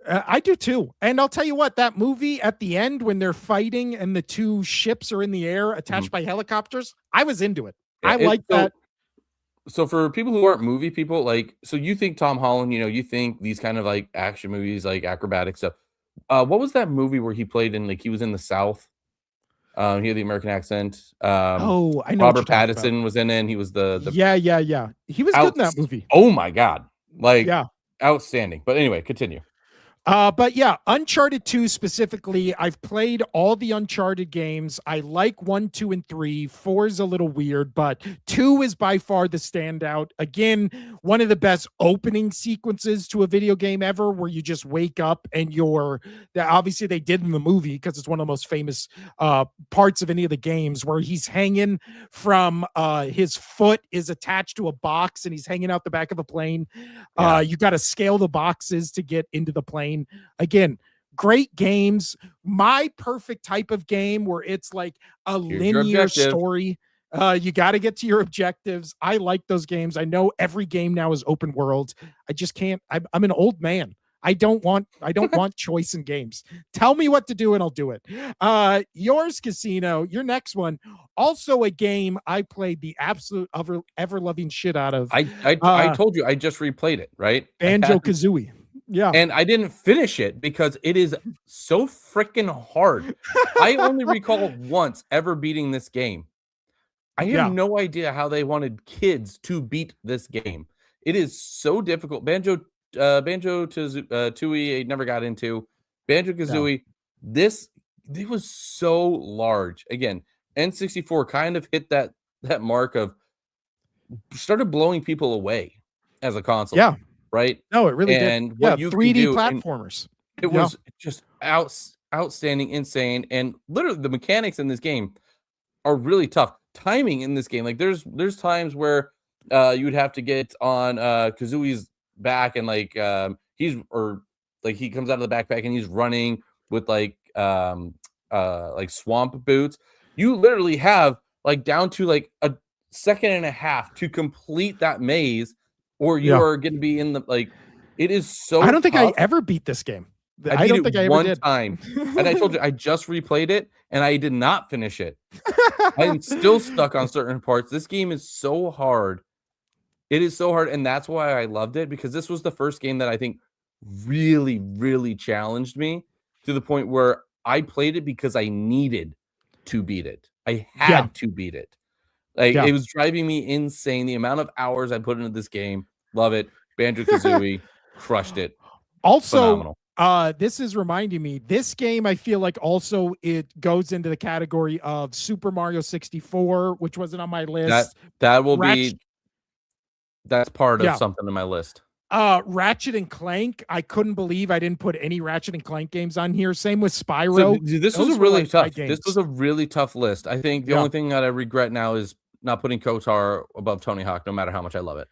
I do too. And I'll tell you what, that movie at the end when they're fighting and the two ships are in the air attached by helicopters, I was into it. Yeah, I like that. So for people who aren't movie people, like, so you think Tom Holland, you think these kind of like action movies, like acrobatic stuff. What was that movie where he played in, like, he was in the South? He had the American accent. Oh, I know what you're Robert talking about. Pattinson was in it, and he was the Yeah. He was good in that movie. Oh my god. Like, Yeah. outstanding. But anyway, continue. But yeah, Uncharted 2 specifically, I've played all the Uncharted games. I like 1, 2, and 3. 4 is a little weird, but 2 is by far the standout. Again, one of the best opening sequences to a video game ever, where you just wake up and obviously they did in the movie because it's one of the most famous parts of any of the games, where he's hanging from his foot is attached to a box and he's hanging out the back of a plane. Yeah. You got to scale the boxes to get into the plane. Again, great games. My perfect type of game where it's like a linear story. You got to get to your objectives. I like those games. I know every game now is open world. I just can't. I'm an old man. I don't want choice in games. Tell me what to do and I'll do it. Yours, Casino, your next one. Also a game I played the absolute ever loving shit out of. I told you I just replayed it, right? Banjo-Kazooie. Yeah. And I didn't finish it because it is so freaking hard. I only recall once ever beating this game. I have no idea how they wanted kids to beat this game. It is so difficult. Banjo-Tooie, I never got into. Banjo-Kazooie, it was so large. Again, N64 kind of hit that mark of started blowing people away as a console. Yeah. Right? No, it really did. And what you 3D platformers. It was just outstanding, insane, and literally the mechanics in this game are really tough. Timing in this game, like there's times where you would have to get on Kazooie's back and like he comes out of the backpack and he's running with like swamp boots. You literally have like down to like a second and a half to complete that maze, or you are going to be in the it is so I don't think tough. I ever beat this game. I don't think I ever did. Time. And I told you I just replayed it and I did not finish it. I'm still stuck on certain parts. This game is so hard. It is so hard, and that's why I loved it, because this was the first game that I think really, really challenged me to the point where I played it because I needed to beat it. I had to beat it. It was driving me insane. The amount of hours I put into this game. Love it. Banjo-Kazooie crushed it. Also, this is reminding me, this game, I feel like also it goes into the category of Super Mario 64, which wasn't on my list. That will be, that's part of something in my list. Ratchet and Clank. I couldn't believe I didn't put any Ratchet and Clank games on here. Same with Spyro. So, this was a really tough. This was a really tough list. I think the only thing that I regret now is not putting KOTOR above Tony Hawk, no matter how much I love it.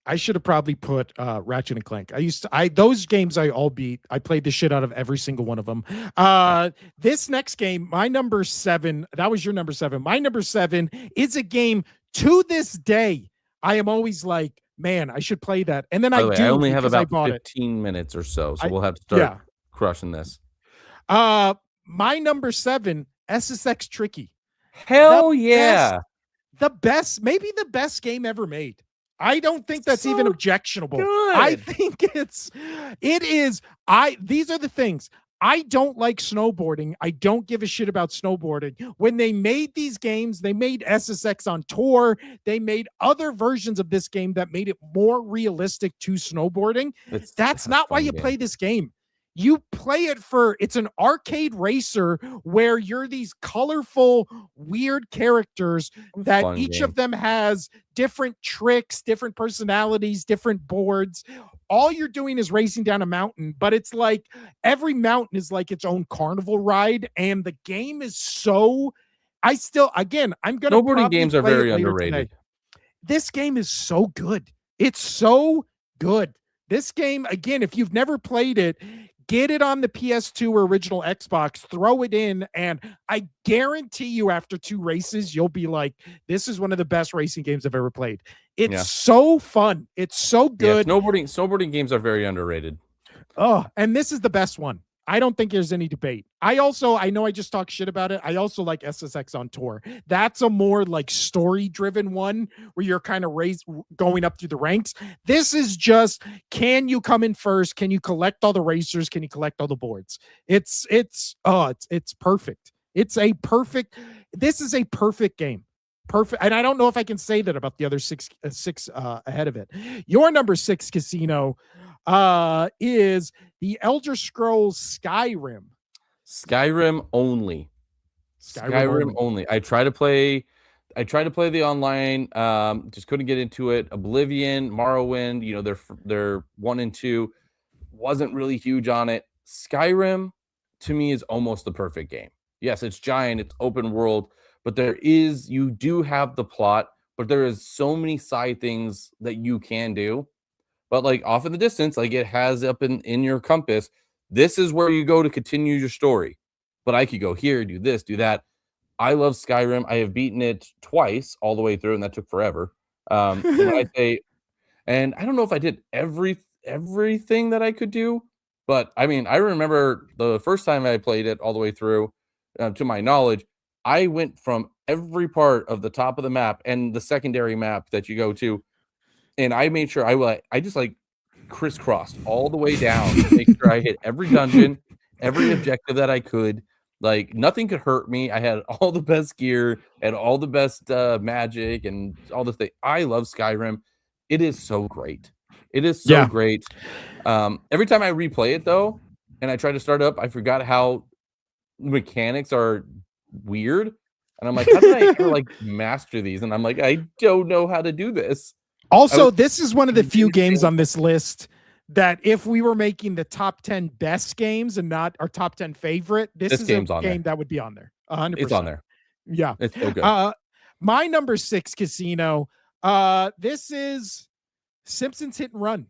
I should have probably put Ratchet and Clank. Those games I all beat. I played the shit out of every single one of them. This next game, my number 7, that was your number 7. My number 7 is a game to this day. I am always like, man, I should play that. And then I only have about 15 minutes or so. So we'll have to start crushing this. My number 7, SSX Tricky. Hell yeah. Maybe the best game ever made. I don't think that's even objectionable. Good. I think it is. These are the things. I don't like snowboarding. I don't give a shit about snowboarding. When they made these games, they made SSX on tour. They made other versions of this game that made it more realistic to snowboarding. That's not why you play this game. You play it it's an arcade racer where you're these colorful, weird characters that each of them has different tricks, different personalities, different boards. All you're doing is racing down a mountain, but it's like every mountain is like its own carnival ride. And the game is so, I'm going to snowboarding games are very underrated. This game is so good. It's so good. This game, again, if you've never played it, get it on the PS2 or original Xbox, throw it in, and I guarantee you after 2 races, you'll be like, this is one of the best racing games I've ever played. It's so fun. It's so good. Yeah, snowboarding games are very underrated. Oh, and this is the best one. I don't think there's any debate. I know I just talked shit about it. I also like SSX on tour. That's a more like story driven one where you're kind of going up through the ranks. This is just, can you come in first? Can you collect all the racers? Can you collect all the boards? It's perfect. This is a perfect game. Perfect. And I don't know if I can say that about the other six ahead of it. Your number 6 casino is the Elder Scrolls Skyrim. Skyrim only. Skyrim only. I tried to play the online, just couldn't get into it. Oblivion, Morrowind, you know, they're 1 and 2. Wasn't really huge on it. Skyrim to me is almost the perfect game. Yes, it's giant, it's open world, but you do have the plot, but there is so many side things that you can do. But like off in the distance, like it has up in your compass, this is where you go to continue your story. But I could go here, do this, do that. I love Skyrim. I have beaten it twice all the way through, and that took forever. And I don't know if I did everything that I could do, but I mean, I remember the first time I played it all the way through, to my knowledge, I went from every part of the top of the map and the secondary map that you go to, and I made sure I just like crisscrossed all the way down to make sure I hit every dungeon, every objective that I could. Like nothing could hurt me. I had all the best gear and all the best magic and all this thing. I love Skyrim. It is so great. It is so great. Every time I replay it though, and I try to start up, I forgot how mechanics are weird. And I'm like, how did I ever like master these? And I'm like, I don't know how to do this. Also, this is one of the few games on this list that if we were making the top 10 best games and not our top 10 favorite, this is a game that would be on there. 100%. It's on there. Yeah. It's so good. My number 6 casino. This is Simpsons Hit and Run.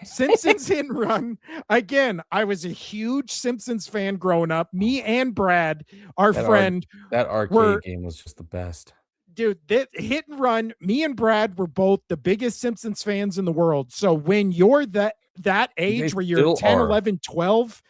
Simpsons Hit and Run. Again, I was a huge Simpsons fan growing up. Me and Brad, our friend. That arcade game was just the best. Dude, Hit and Run, me and Brad were both the biggest Simpsons fans in the world. So when you're that age where you're 10, 11, 12,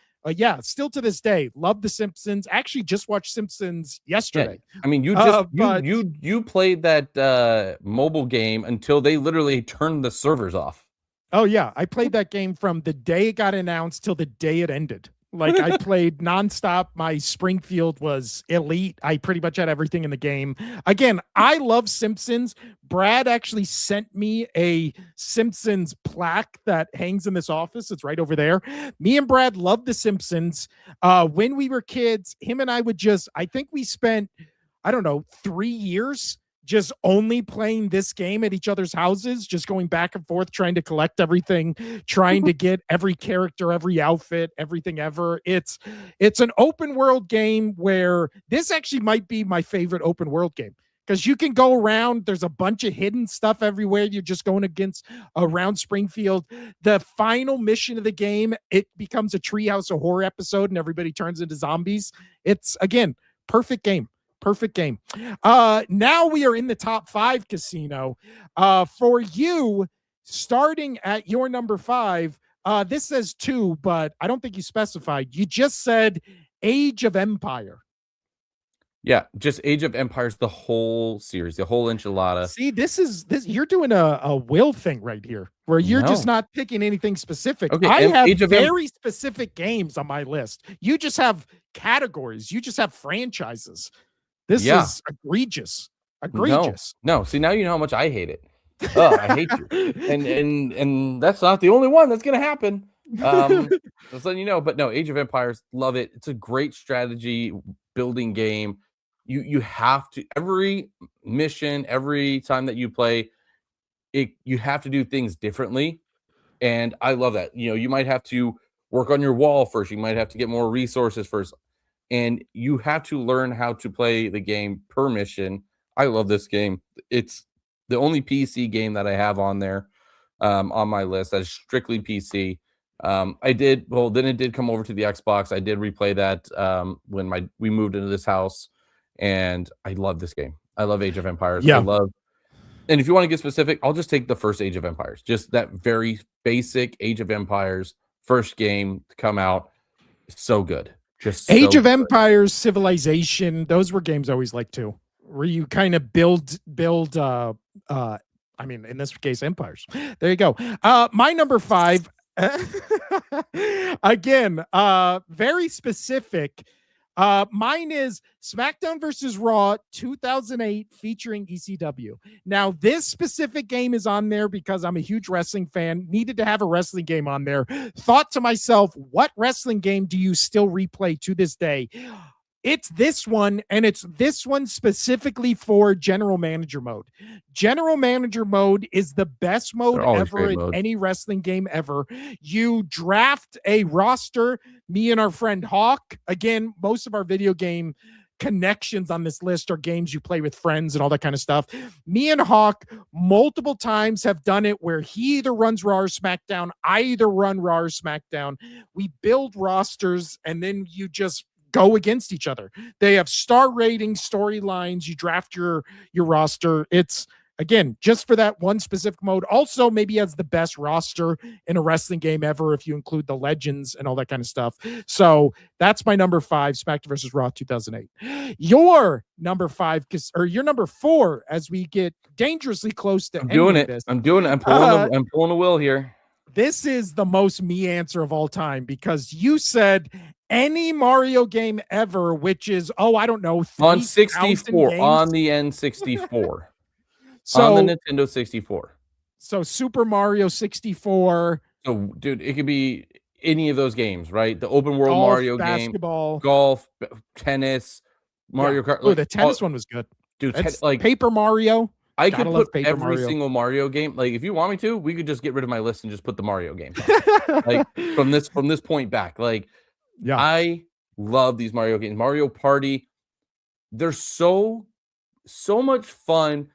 still to this day, love The Simpsons. Actually, just watched Simpsons yesterday. Yeah. I mean, you played that mobile game until they literally turned the servers off. Oh, yeah. I played that game from the day it got announced till the day it ended. Like I played nonstop. My Springfield was elite. I pretty much had everything in the game. Again, I love Simpsons. Brad actually sent me a Simpsons plaque that hangs in this office. It's right over there. Me and Brad loved The Simpsons. When we were kids, him and I I think we spent, 3 years just only playing this game at each other's houses, just going back and forth, trying to collect everything, trying to get every character, every outfit, everything ever. It's an open world game where this actually might be my favorite open world game because you can go around. There's a bunch of hidden stuff everywhere. You're just going around Springfield. The final mission of the game, it becomes a Treehouse of Horror episode and everybody turns into zombies. It's, again, perfect game. Perfect game. Now we are in the top 5 casino. For you, starting at your number 5, this says 2, but I don't think you specified. You just said Age of Empire. Yeah, just Age of Empires, the whole series, the whole enchilada. See, this you're doing a will thing right here, where you're just not picking anything specific. Okay, I have very specific games on my list. You just have categories. You just have franchises. This is egregious. Egregious. No. See, now you know how much I hate it. Oh, I hate you. And that's not the only one that's gonna happen. Just letting you know. But no, Age of Empires, love it. It's a great strategy building game. You have to, every mission, every time that you play it, you have to do things differently. And I love that. You might have to work on your wall first. You might have to get more resources first. And you have to learn how to play the game per mission. I love this game. It's the only PC game that I have on there, on my list. That is strictly PC. Then it did come over to the Xbox. I did replay that when we moved into this house, and I love this game. I love Age of Empires. Yeah. And if you want to get specific, I'll just take the first Age of Empires. Just that very basic Age of Empires first game to come out. so good. Just Age so of good. Empires, Civilization, those were games I always liked too, where you kind of build I mean, in this case, empires. There you go. My number 5, again, very specific. Mine is SmackDown versus Raw 2008 featuring ECW. Now, this specific game is on there because I'm a huge wrestling fan, needed to have a wrestling game on there. Thought to myself, what wrestling game do you still replay to this day? It's this one, and it's this one specifically for General Manager mode. General Manager mode is the best mode ever in any wrestling game ever. You draft a roster, me and our friend Hawk. Again, most of our video game connections on this list are games you play with friends and all that kind of stuff. Me and Hawk multiple times have done it where he either runs Raw or SmackDown, I either run Raw or SmackDown. We build rosters, and then you just go against each other. They have star ratings, storylines. You draft your roster. It's, again, just for that one specific mode. Also, maybe has the best roster in a wrestling game ever if you include the legends and all that kind of stuff. So that's my number 5, SmackDown versus Raw 2008. Your number 5, or your number 4, as we get dangerously close to ending this. I'm doing it. I'm pulling the wheel here. This is the most me answer of all time because you said any Mario game ever, which is, I don't know, on 64, on the N64. So, on the Nintendo 64. So Super Mario 64. So, dude, it could be any of those games, right? The open world golf, Mario basketball, game, golf, tennis, Mario Kart. Oh, the tennis one was good. Dude, like Paper Mario. I could put every single Mario game. Like, if you want me to, we could just get rid of my list and just put the Mario games on. Like, from this point back. Like, yeah, I love these Mario games. Mario Party, they're so much fun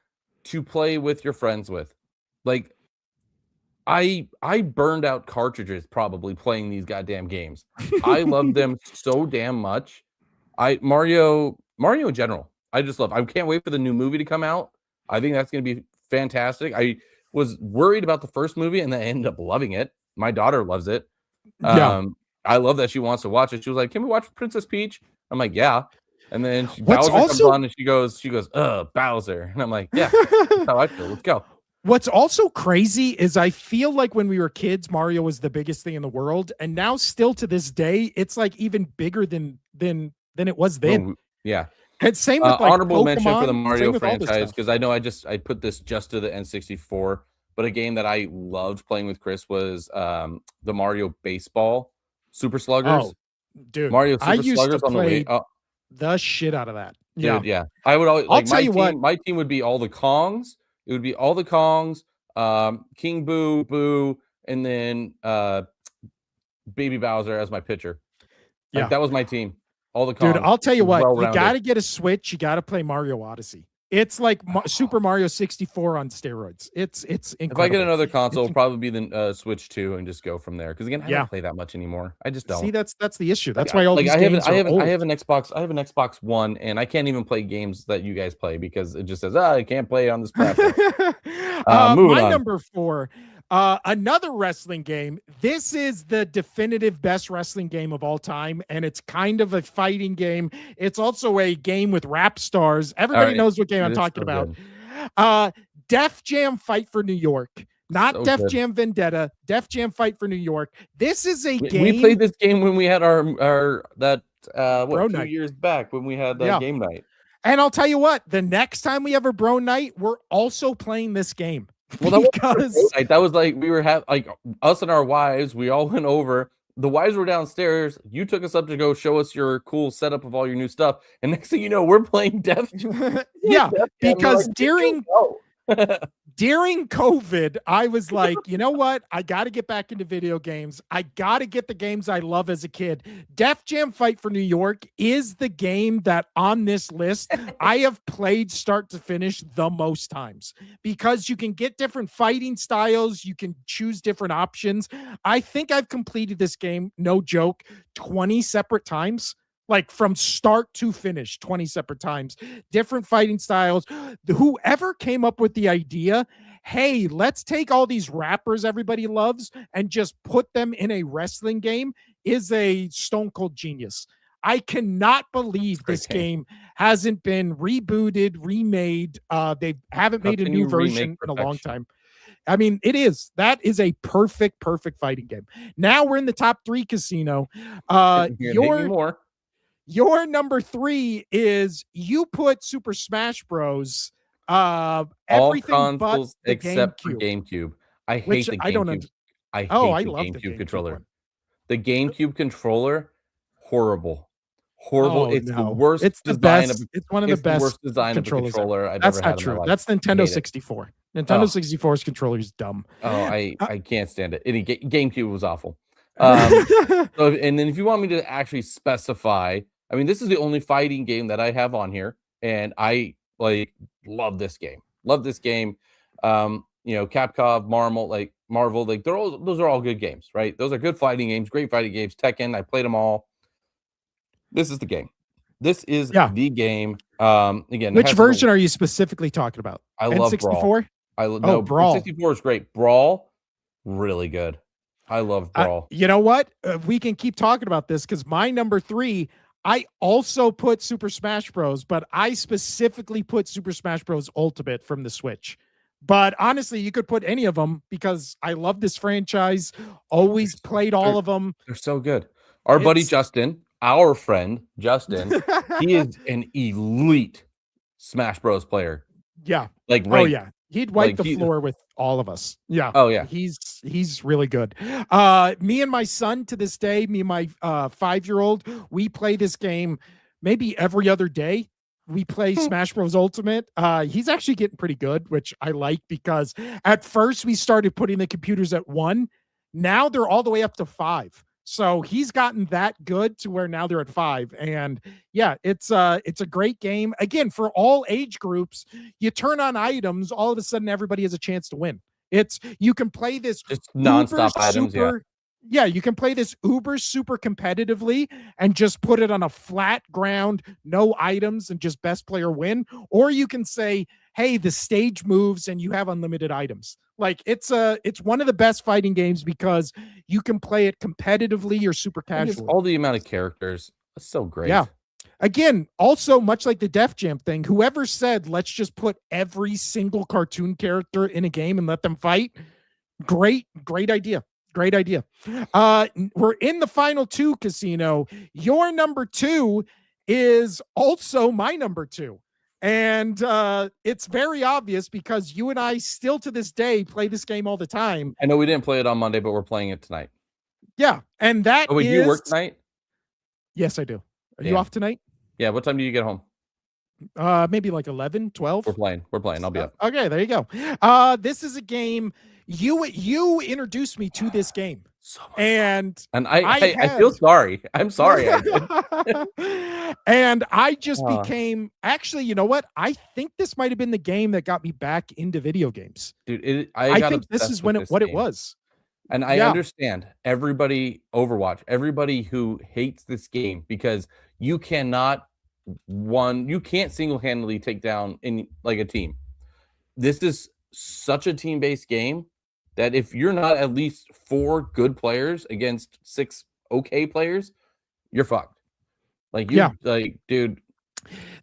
to play with your friends with. Like, I burned out cartridges probably playing these goddamn games. I love them so damn much. Mario in general, I just love. I can't wait for the new movie to come out. I think that's going to be fantastic. I was worried about the first movie, and then I ended up loving it. My daughter loves it. I love that she wants to watch it. She was like, "Can we watch Princess Peach?" I'm like, "Yeah." And then Bowser comes on, and she goes, "Bowser," and I'm like, "Yeah, that's how I feel. Let's go." What's also crazy is I feel like when we were kids, Mario was the biggest thing in the world, and now still to this day, it's like even bigger than it was then. Yeah. And same with like honorable Pokemon, mention for the Mario franchise, because I know I put this just to the N64, but a game that I loved playing with Chris was the Mario Baseball Super Sluggers. Oh, dude, Mario Super I used Sluggers to on the play Wii. The shit out of that. Dude, yeah. I would always, I'll tell you what. My team would be all the Kongs. It would be all the Kongs, King Boo, and then Baby Bowser as my pitcher. Like, that was my team. All the Kongs. Dude, I'll tell you what. You got to get a Switch. You got to play Mario Odyssey. It's like Super Mario 64 on steroids. It's incredible. If I get another console, it'll probably be the Switch 2 and just go from there. Because again, I don't play that much anymore. I just don't. See, that's the issue. That's why all these games I have an Xbox. I have an Xbox One, and I can't even play games that you guys play because it just says, I can't play it on this platform. My number 4. Another wrestling game. This is the definitive best wrestling game of all time, and it's kind of a fighting game. It's also a game with rap stars. Everybody knows what game I'm talking about. Def Jam Fight for New York. Not Def Jam Vendetta. Def Jam Fight for New York. This is a game. We played this game when we had our 2 years back when we had that game night. And I'll tell you what, the next time we have a bro night, we're also playing this game. Well, that was like we were like us and our wives. We all went over. The wives were downstairs. You took us up to go show us your cool setup of all your new stuff. And next thing you know, we're playing Def. Because during COVID, I was like, you know what? I got to get back into video games. I got to get the games I love as a kid. Def Jam Fight for New York is the game that on this list I have played start to finish the most times because you can get different fighting styles. You can choose different options. I think I've completed this game, no joke, 20 separate times. Like from start to finish, 20 separate times, different fighting styles. Whoever came up with the idea, hey, let's take all these rappers everybody loves and just put them in a wrestling game is a stone cold genius. I cannot believe this game hasn't been rebooted, remade. They haven't made a new version in a long time. I mean, that is a perfect fighting game. Now we're in the top 3, Casino. Your number 3 is you put Super Smash Bros. Everything but the except for GameCube. I hate the GameCube. I hate the GameCube controller. The GameCube controller, horrible. Oh, it's no. the worst. It's the best. It's one of the best worst design of a controller I've That's ever not had in my true. life. That's Nintendo 64. Nintendo 64's controller is dumb. Oh, I can't stand it. GameCube was awful. So, and then if you want me to actually specify, I mean, this is the only fighting game that I have on here, and I love this game. Love this game. Capcom, Marvel, those are all good games, right? Those are good fighting games, great fighting games. Tekken, I played them all. This is the game. This is the game. Again, which version are you specifically talking about? I love N64. Brawl. Brawl. 64 is great. Brawl, really good. I love Brawl. You know what? We can keep talking about this because my number 3, I also put Super Smash Bros., but I specifically put Super Smash Bros. Ultimate from the Switch. But honestly, you could put any of them because I love this franchise. Always played all of them. They're so good. Our buddy Justin, our friend Justin, he is an elite Smash Bros. Player. Yeah. Ranked. Yeah. He'd wipe the floor with all of us. Yeah. Oh yeah. He's really good. Me and my son to this day, me and my 5-year-old, we play this game maybe every other day. We play Smash Bros. Ultimate. He's actually getting pretty good, which I like because at first we started putting the computers at 1. Now they're all the way up to 5. So he's gotten that good to where now they're at 5. And yeah, it's a great game. Again, for all age groups, you turn on items, all of a sudden everybody has a chance to win. You can play this just nonstop items. Yeah, you can play this super competitively and just put it on a flat ground, no items, and just best player win. Or you can say, hey, the stage moves and you have unlimited items. It's one of the best fighting games because you can play it competitively or super casually. All the amount of characters. That's so great. Yeah. Again, also much like the Def Jam thing, whoever said, let's just put every single cartoon character in a game and let them fight. Great idea. Great idea. We're in the final 2, Casino. Your number 2 is also my number 2. And it's very obvious because you and I still to this day play this game all the time. I know we didn't play it on Monday, but we're playing it tonight. Yeah. And that wait, do you work tonight? Yes, I do. Are you off tonight? Yeah. What time do you get home? Maybe 11, 12. We're playing. I'll be up. Okay, there you go. This is a game you introduced me to this game. And I feel sorry. I'm sorry. I did. And I just became actually, you know what? I think this might have been the game that got me back into video games. Dude, I think this is what it was. And I understand everybody Overwatch, everybody who hates this game because you can't single-handedly take down a team. This is such a team-based game that if you're not at least 4 good players against 6 okay players, you're fucked. Dude,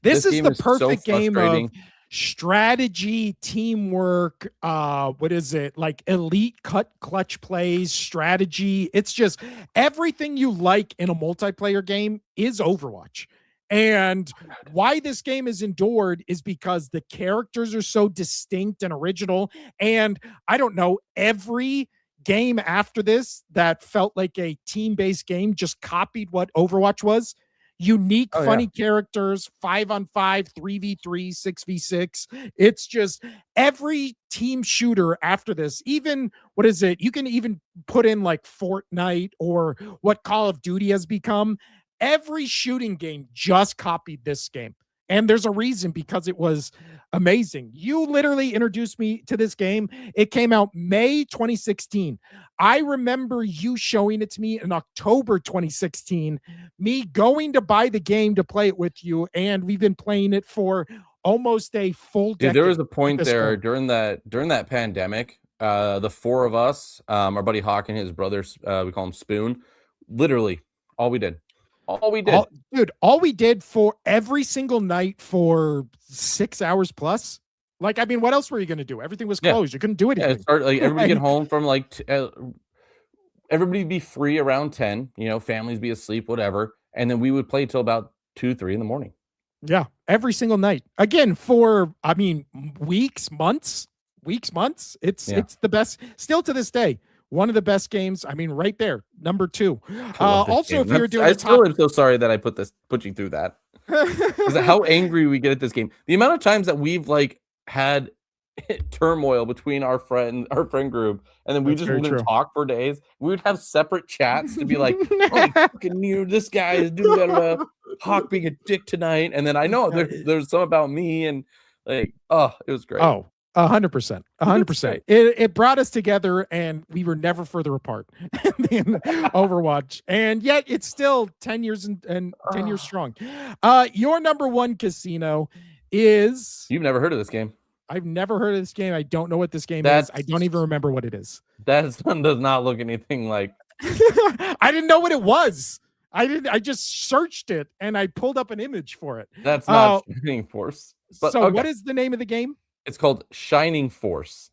this is the perfect game of strategy, teamwork, what is it? Elite clutch plays, strategy. It's just everything you like in a multiplayer game is Overwatch. And why this game is endured is because the characters are so distinct and original. And I don't know, every game after this that felt like a team-based game just copied what Overwatch was. Unique, funny characters, 5-on-5, 3v3, 6v6. It's just every team shooter after this. Even, what is it? You can even put in Fortnite or what Call of Duty has become. Every shooting game just copied this game. And there's a reason, because it was amazing. You literally introduced me to this game. It came out May 2016. I remember you showing it to me in October 2016, me going to buy the game to play it with you, and we've been playing it for almost a full decade. Dude, there was a point there during that pandemic, the 4 of us, our buddy Hawk and his brothers, we call him Spoon, Literally, all we did. All we did. All we did for every single night for 6 hours plus. Like, I mean, what else were you going to do? Everything was closed. You couldn't do anything. Everybody get home from everybody be free around 10, families be asleep, whatever. And then we would play till about 2, 3 in the morning. Yeah. Every single night. Again, for, I mean, weeks, months. It's the best still to this day. One of the best games. I mean, right there, number 2. Also, if you're doing, I still am so sorry that I put you through that. How angry we get at this game. The amount of times that we've had turmoil between our friend group, and then we just wouldn't talk for days. We would have separate chats to be like, "Oh, fucking this guy is doing Hawk being a dick tonight," and then I know there's some about me, and it was great. 100%. It brought us together, and we were never further apart than Overwatch. And yet it's still 10 years and 10 years strong. Your number 1 casino is... You've never heard of this game. I've never heard of this game. I don't know what this game is. I don't even remember what it is. That one does not look anything like... I didn't know what it was. I just searched it, and I pulled up an image for it. That's not Shining Force. But, so what is the name of the game? It's called Shining Force.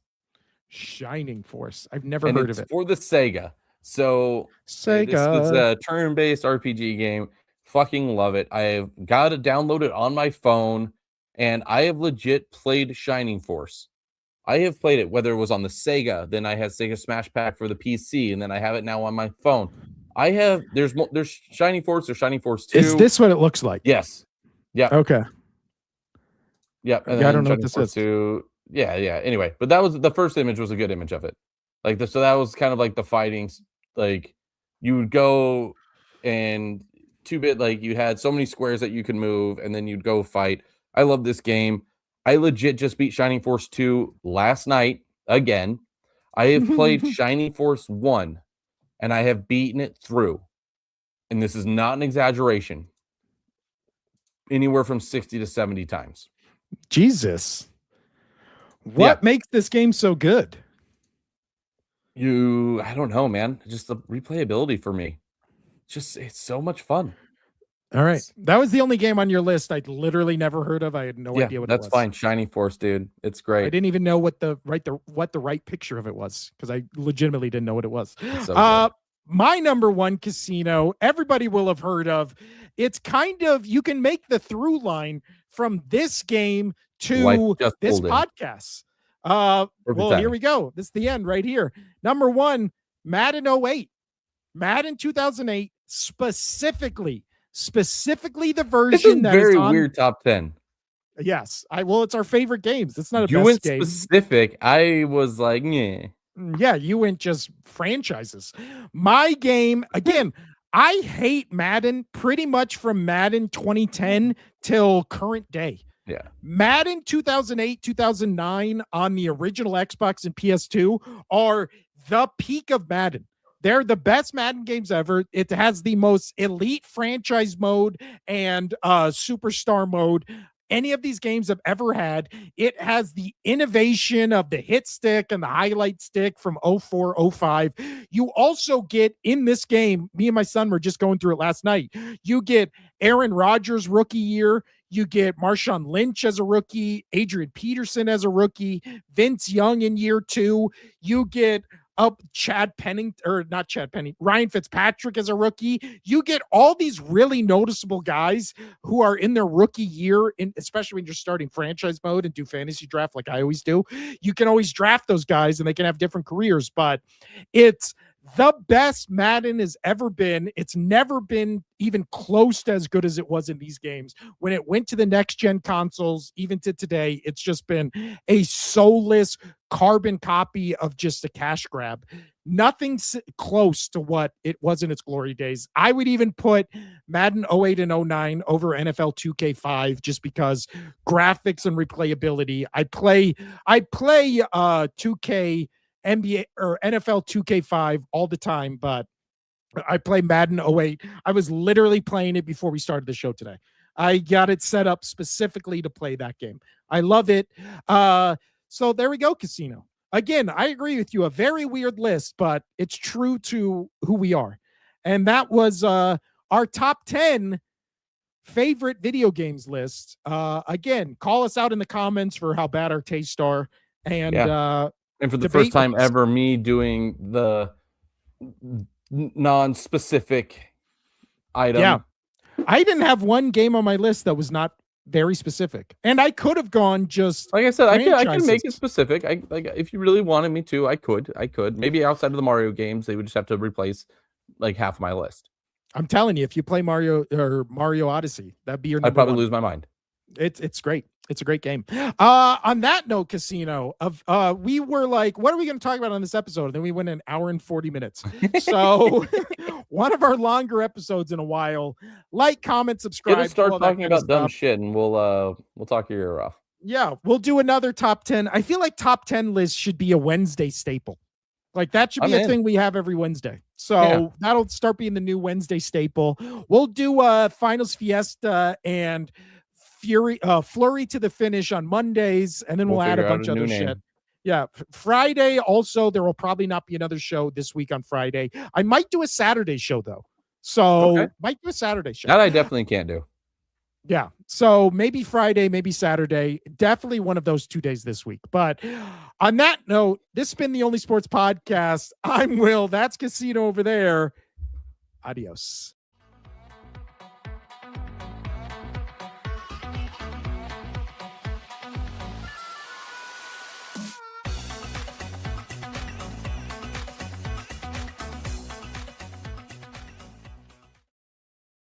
Shining Force. I've never heard of it. For the Sega. So it's a turn-based RPG game. Fucking love it. I've got it downloaded on my phone, and I have legit played Shining Force. I have played it, whether it was on the Sega, then I had Sega Smash Pack for the PC, and then I have it now on my phone. There's Shining Force, there's Shining Force 2. Is this what it looks like? Yes. Yeah. Okay. Yeah, and I don't know what this is. Yeah. Anyway, but that was the first image was a good image of it. So that was kind of like the fighting. You would go and 2-bit, you had so many squares that you could move, and then you'd go fight. I love this game. I legit just beat Shining Force 2 last night again. I have played Shining Force 1, and I have beaten it through. And this is not an exaggeration. Anywhere from 60 to 70 times. Jesus. What makes this game so good? I don't know, man. Just the replayability for me. It's so much fun. All right. That was the only game on your list I'd literally never heard of. I had no idea what it was. That's fine. Shining Force, dude. It's great. I didn't even know what the right picture of it was, because I legitimately didn't know what it was. So my number 1 casino, everybody will have heard of. It's kind of, you can make the through line from this game to this podcast. Here we go. This is the end right here. Number 1, Madden 08. Madden 2008, specifically the version that is on weird top 10. Yes. It's our favorite games. It's not a you best went game. Specific. I was like, yeah. Yeah, you went just franchises. My game, again, I hate Madden pretty much from Madden 2010 till current day. Yeah. Madden 2008, 2009 on the original Xbox and PS2 are the peak of Madden. They're the best Madden games ever. It has the most elite franchise mode and superstar mode any of these games have ever had. It has the innovation of the hit stick and the highlight stick from 04, 05. You also get in this game, me and my son were just going through it last night. You get Aaron Rodgers rookie year. You get Marshawn Lynch as a rookie, Adrian Peterson as a rookie, Vince Young in year 2. You get Ryan Fitzpatrick as a rookie. You get all these really noticeable guys who are in their rookie year, especially when you're starting franchise mode and do fantasy draft like I always do. You can always draft those guys and they can have different careers, but it's the best Madden has ever been. It's never been even close to as good as it was in these games. When it went to the next gen consoles, even to today, it's just been a soulless carbon copy of just a cash grab. Nothing close to what it was in its glory days. I would even put Madden 08 and 09 over NFL 2K5 just because graphics and replayability. I play 2K NBA or NFL 2K5 all the time, but I play Madden 08. I was literally playing it before we started the show today. I got it set up specifically to play that game. I love it. So there we go, Casino. Again, I agree with you. A very weird list, but it's true to who we are. And that was our top 10 favorite video games list. Again, call us out in the comments for how bad our tastes are. And and for the debate first time with us. ever, me doing the non-specific item. Yeah. I didn't have one game on my list that was not very specific. And I could have gone just Like I said, I can make it franchises. specific. If you really wanted me to, I could. Maybe outside of the Mario games, they would just have to replace like half my list. I'm telling you, if you play Mario or Mario Odyssey, that'd be your I'd number probably one. lose my mind. It's great. It's a great game. On that note, Casino, we were like, what are we going to talk about on this episode? And then we went an hour and 40 minutes. So one of our longer episodes in a while. Like, comment, subscribe. Get us start all that talking kind of about dumb stuff. shit, and we'll talk your ear off. Yeah, we'll do another top 10. I feel like top 10 list should be a Wednesday staple. Like that should be I'm a in. thing we have every Wednesday. So Yeah. that'll start being the new Wednesday staple. We'll do Finals Fiesta and Flurry to the finish on Mondays, and then we'll add a figure out bunch a of new other name. shit. Yeah, Friday also, there will probably not be another show this week on Friday. I might do a Saturday show though. So Okay. might do a Saturday show. That I definitely can't do. Yeah. So maybe Friday, maybe Saturday. Definitely one of those 2 days this week. But on that note, this has been the Only Sports Podcast. I'm Will. That's Casino over there. Adios.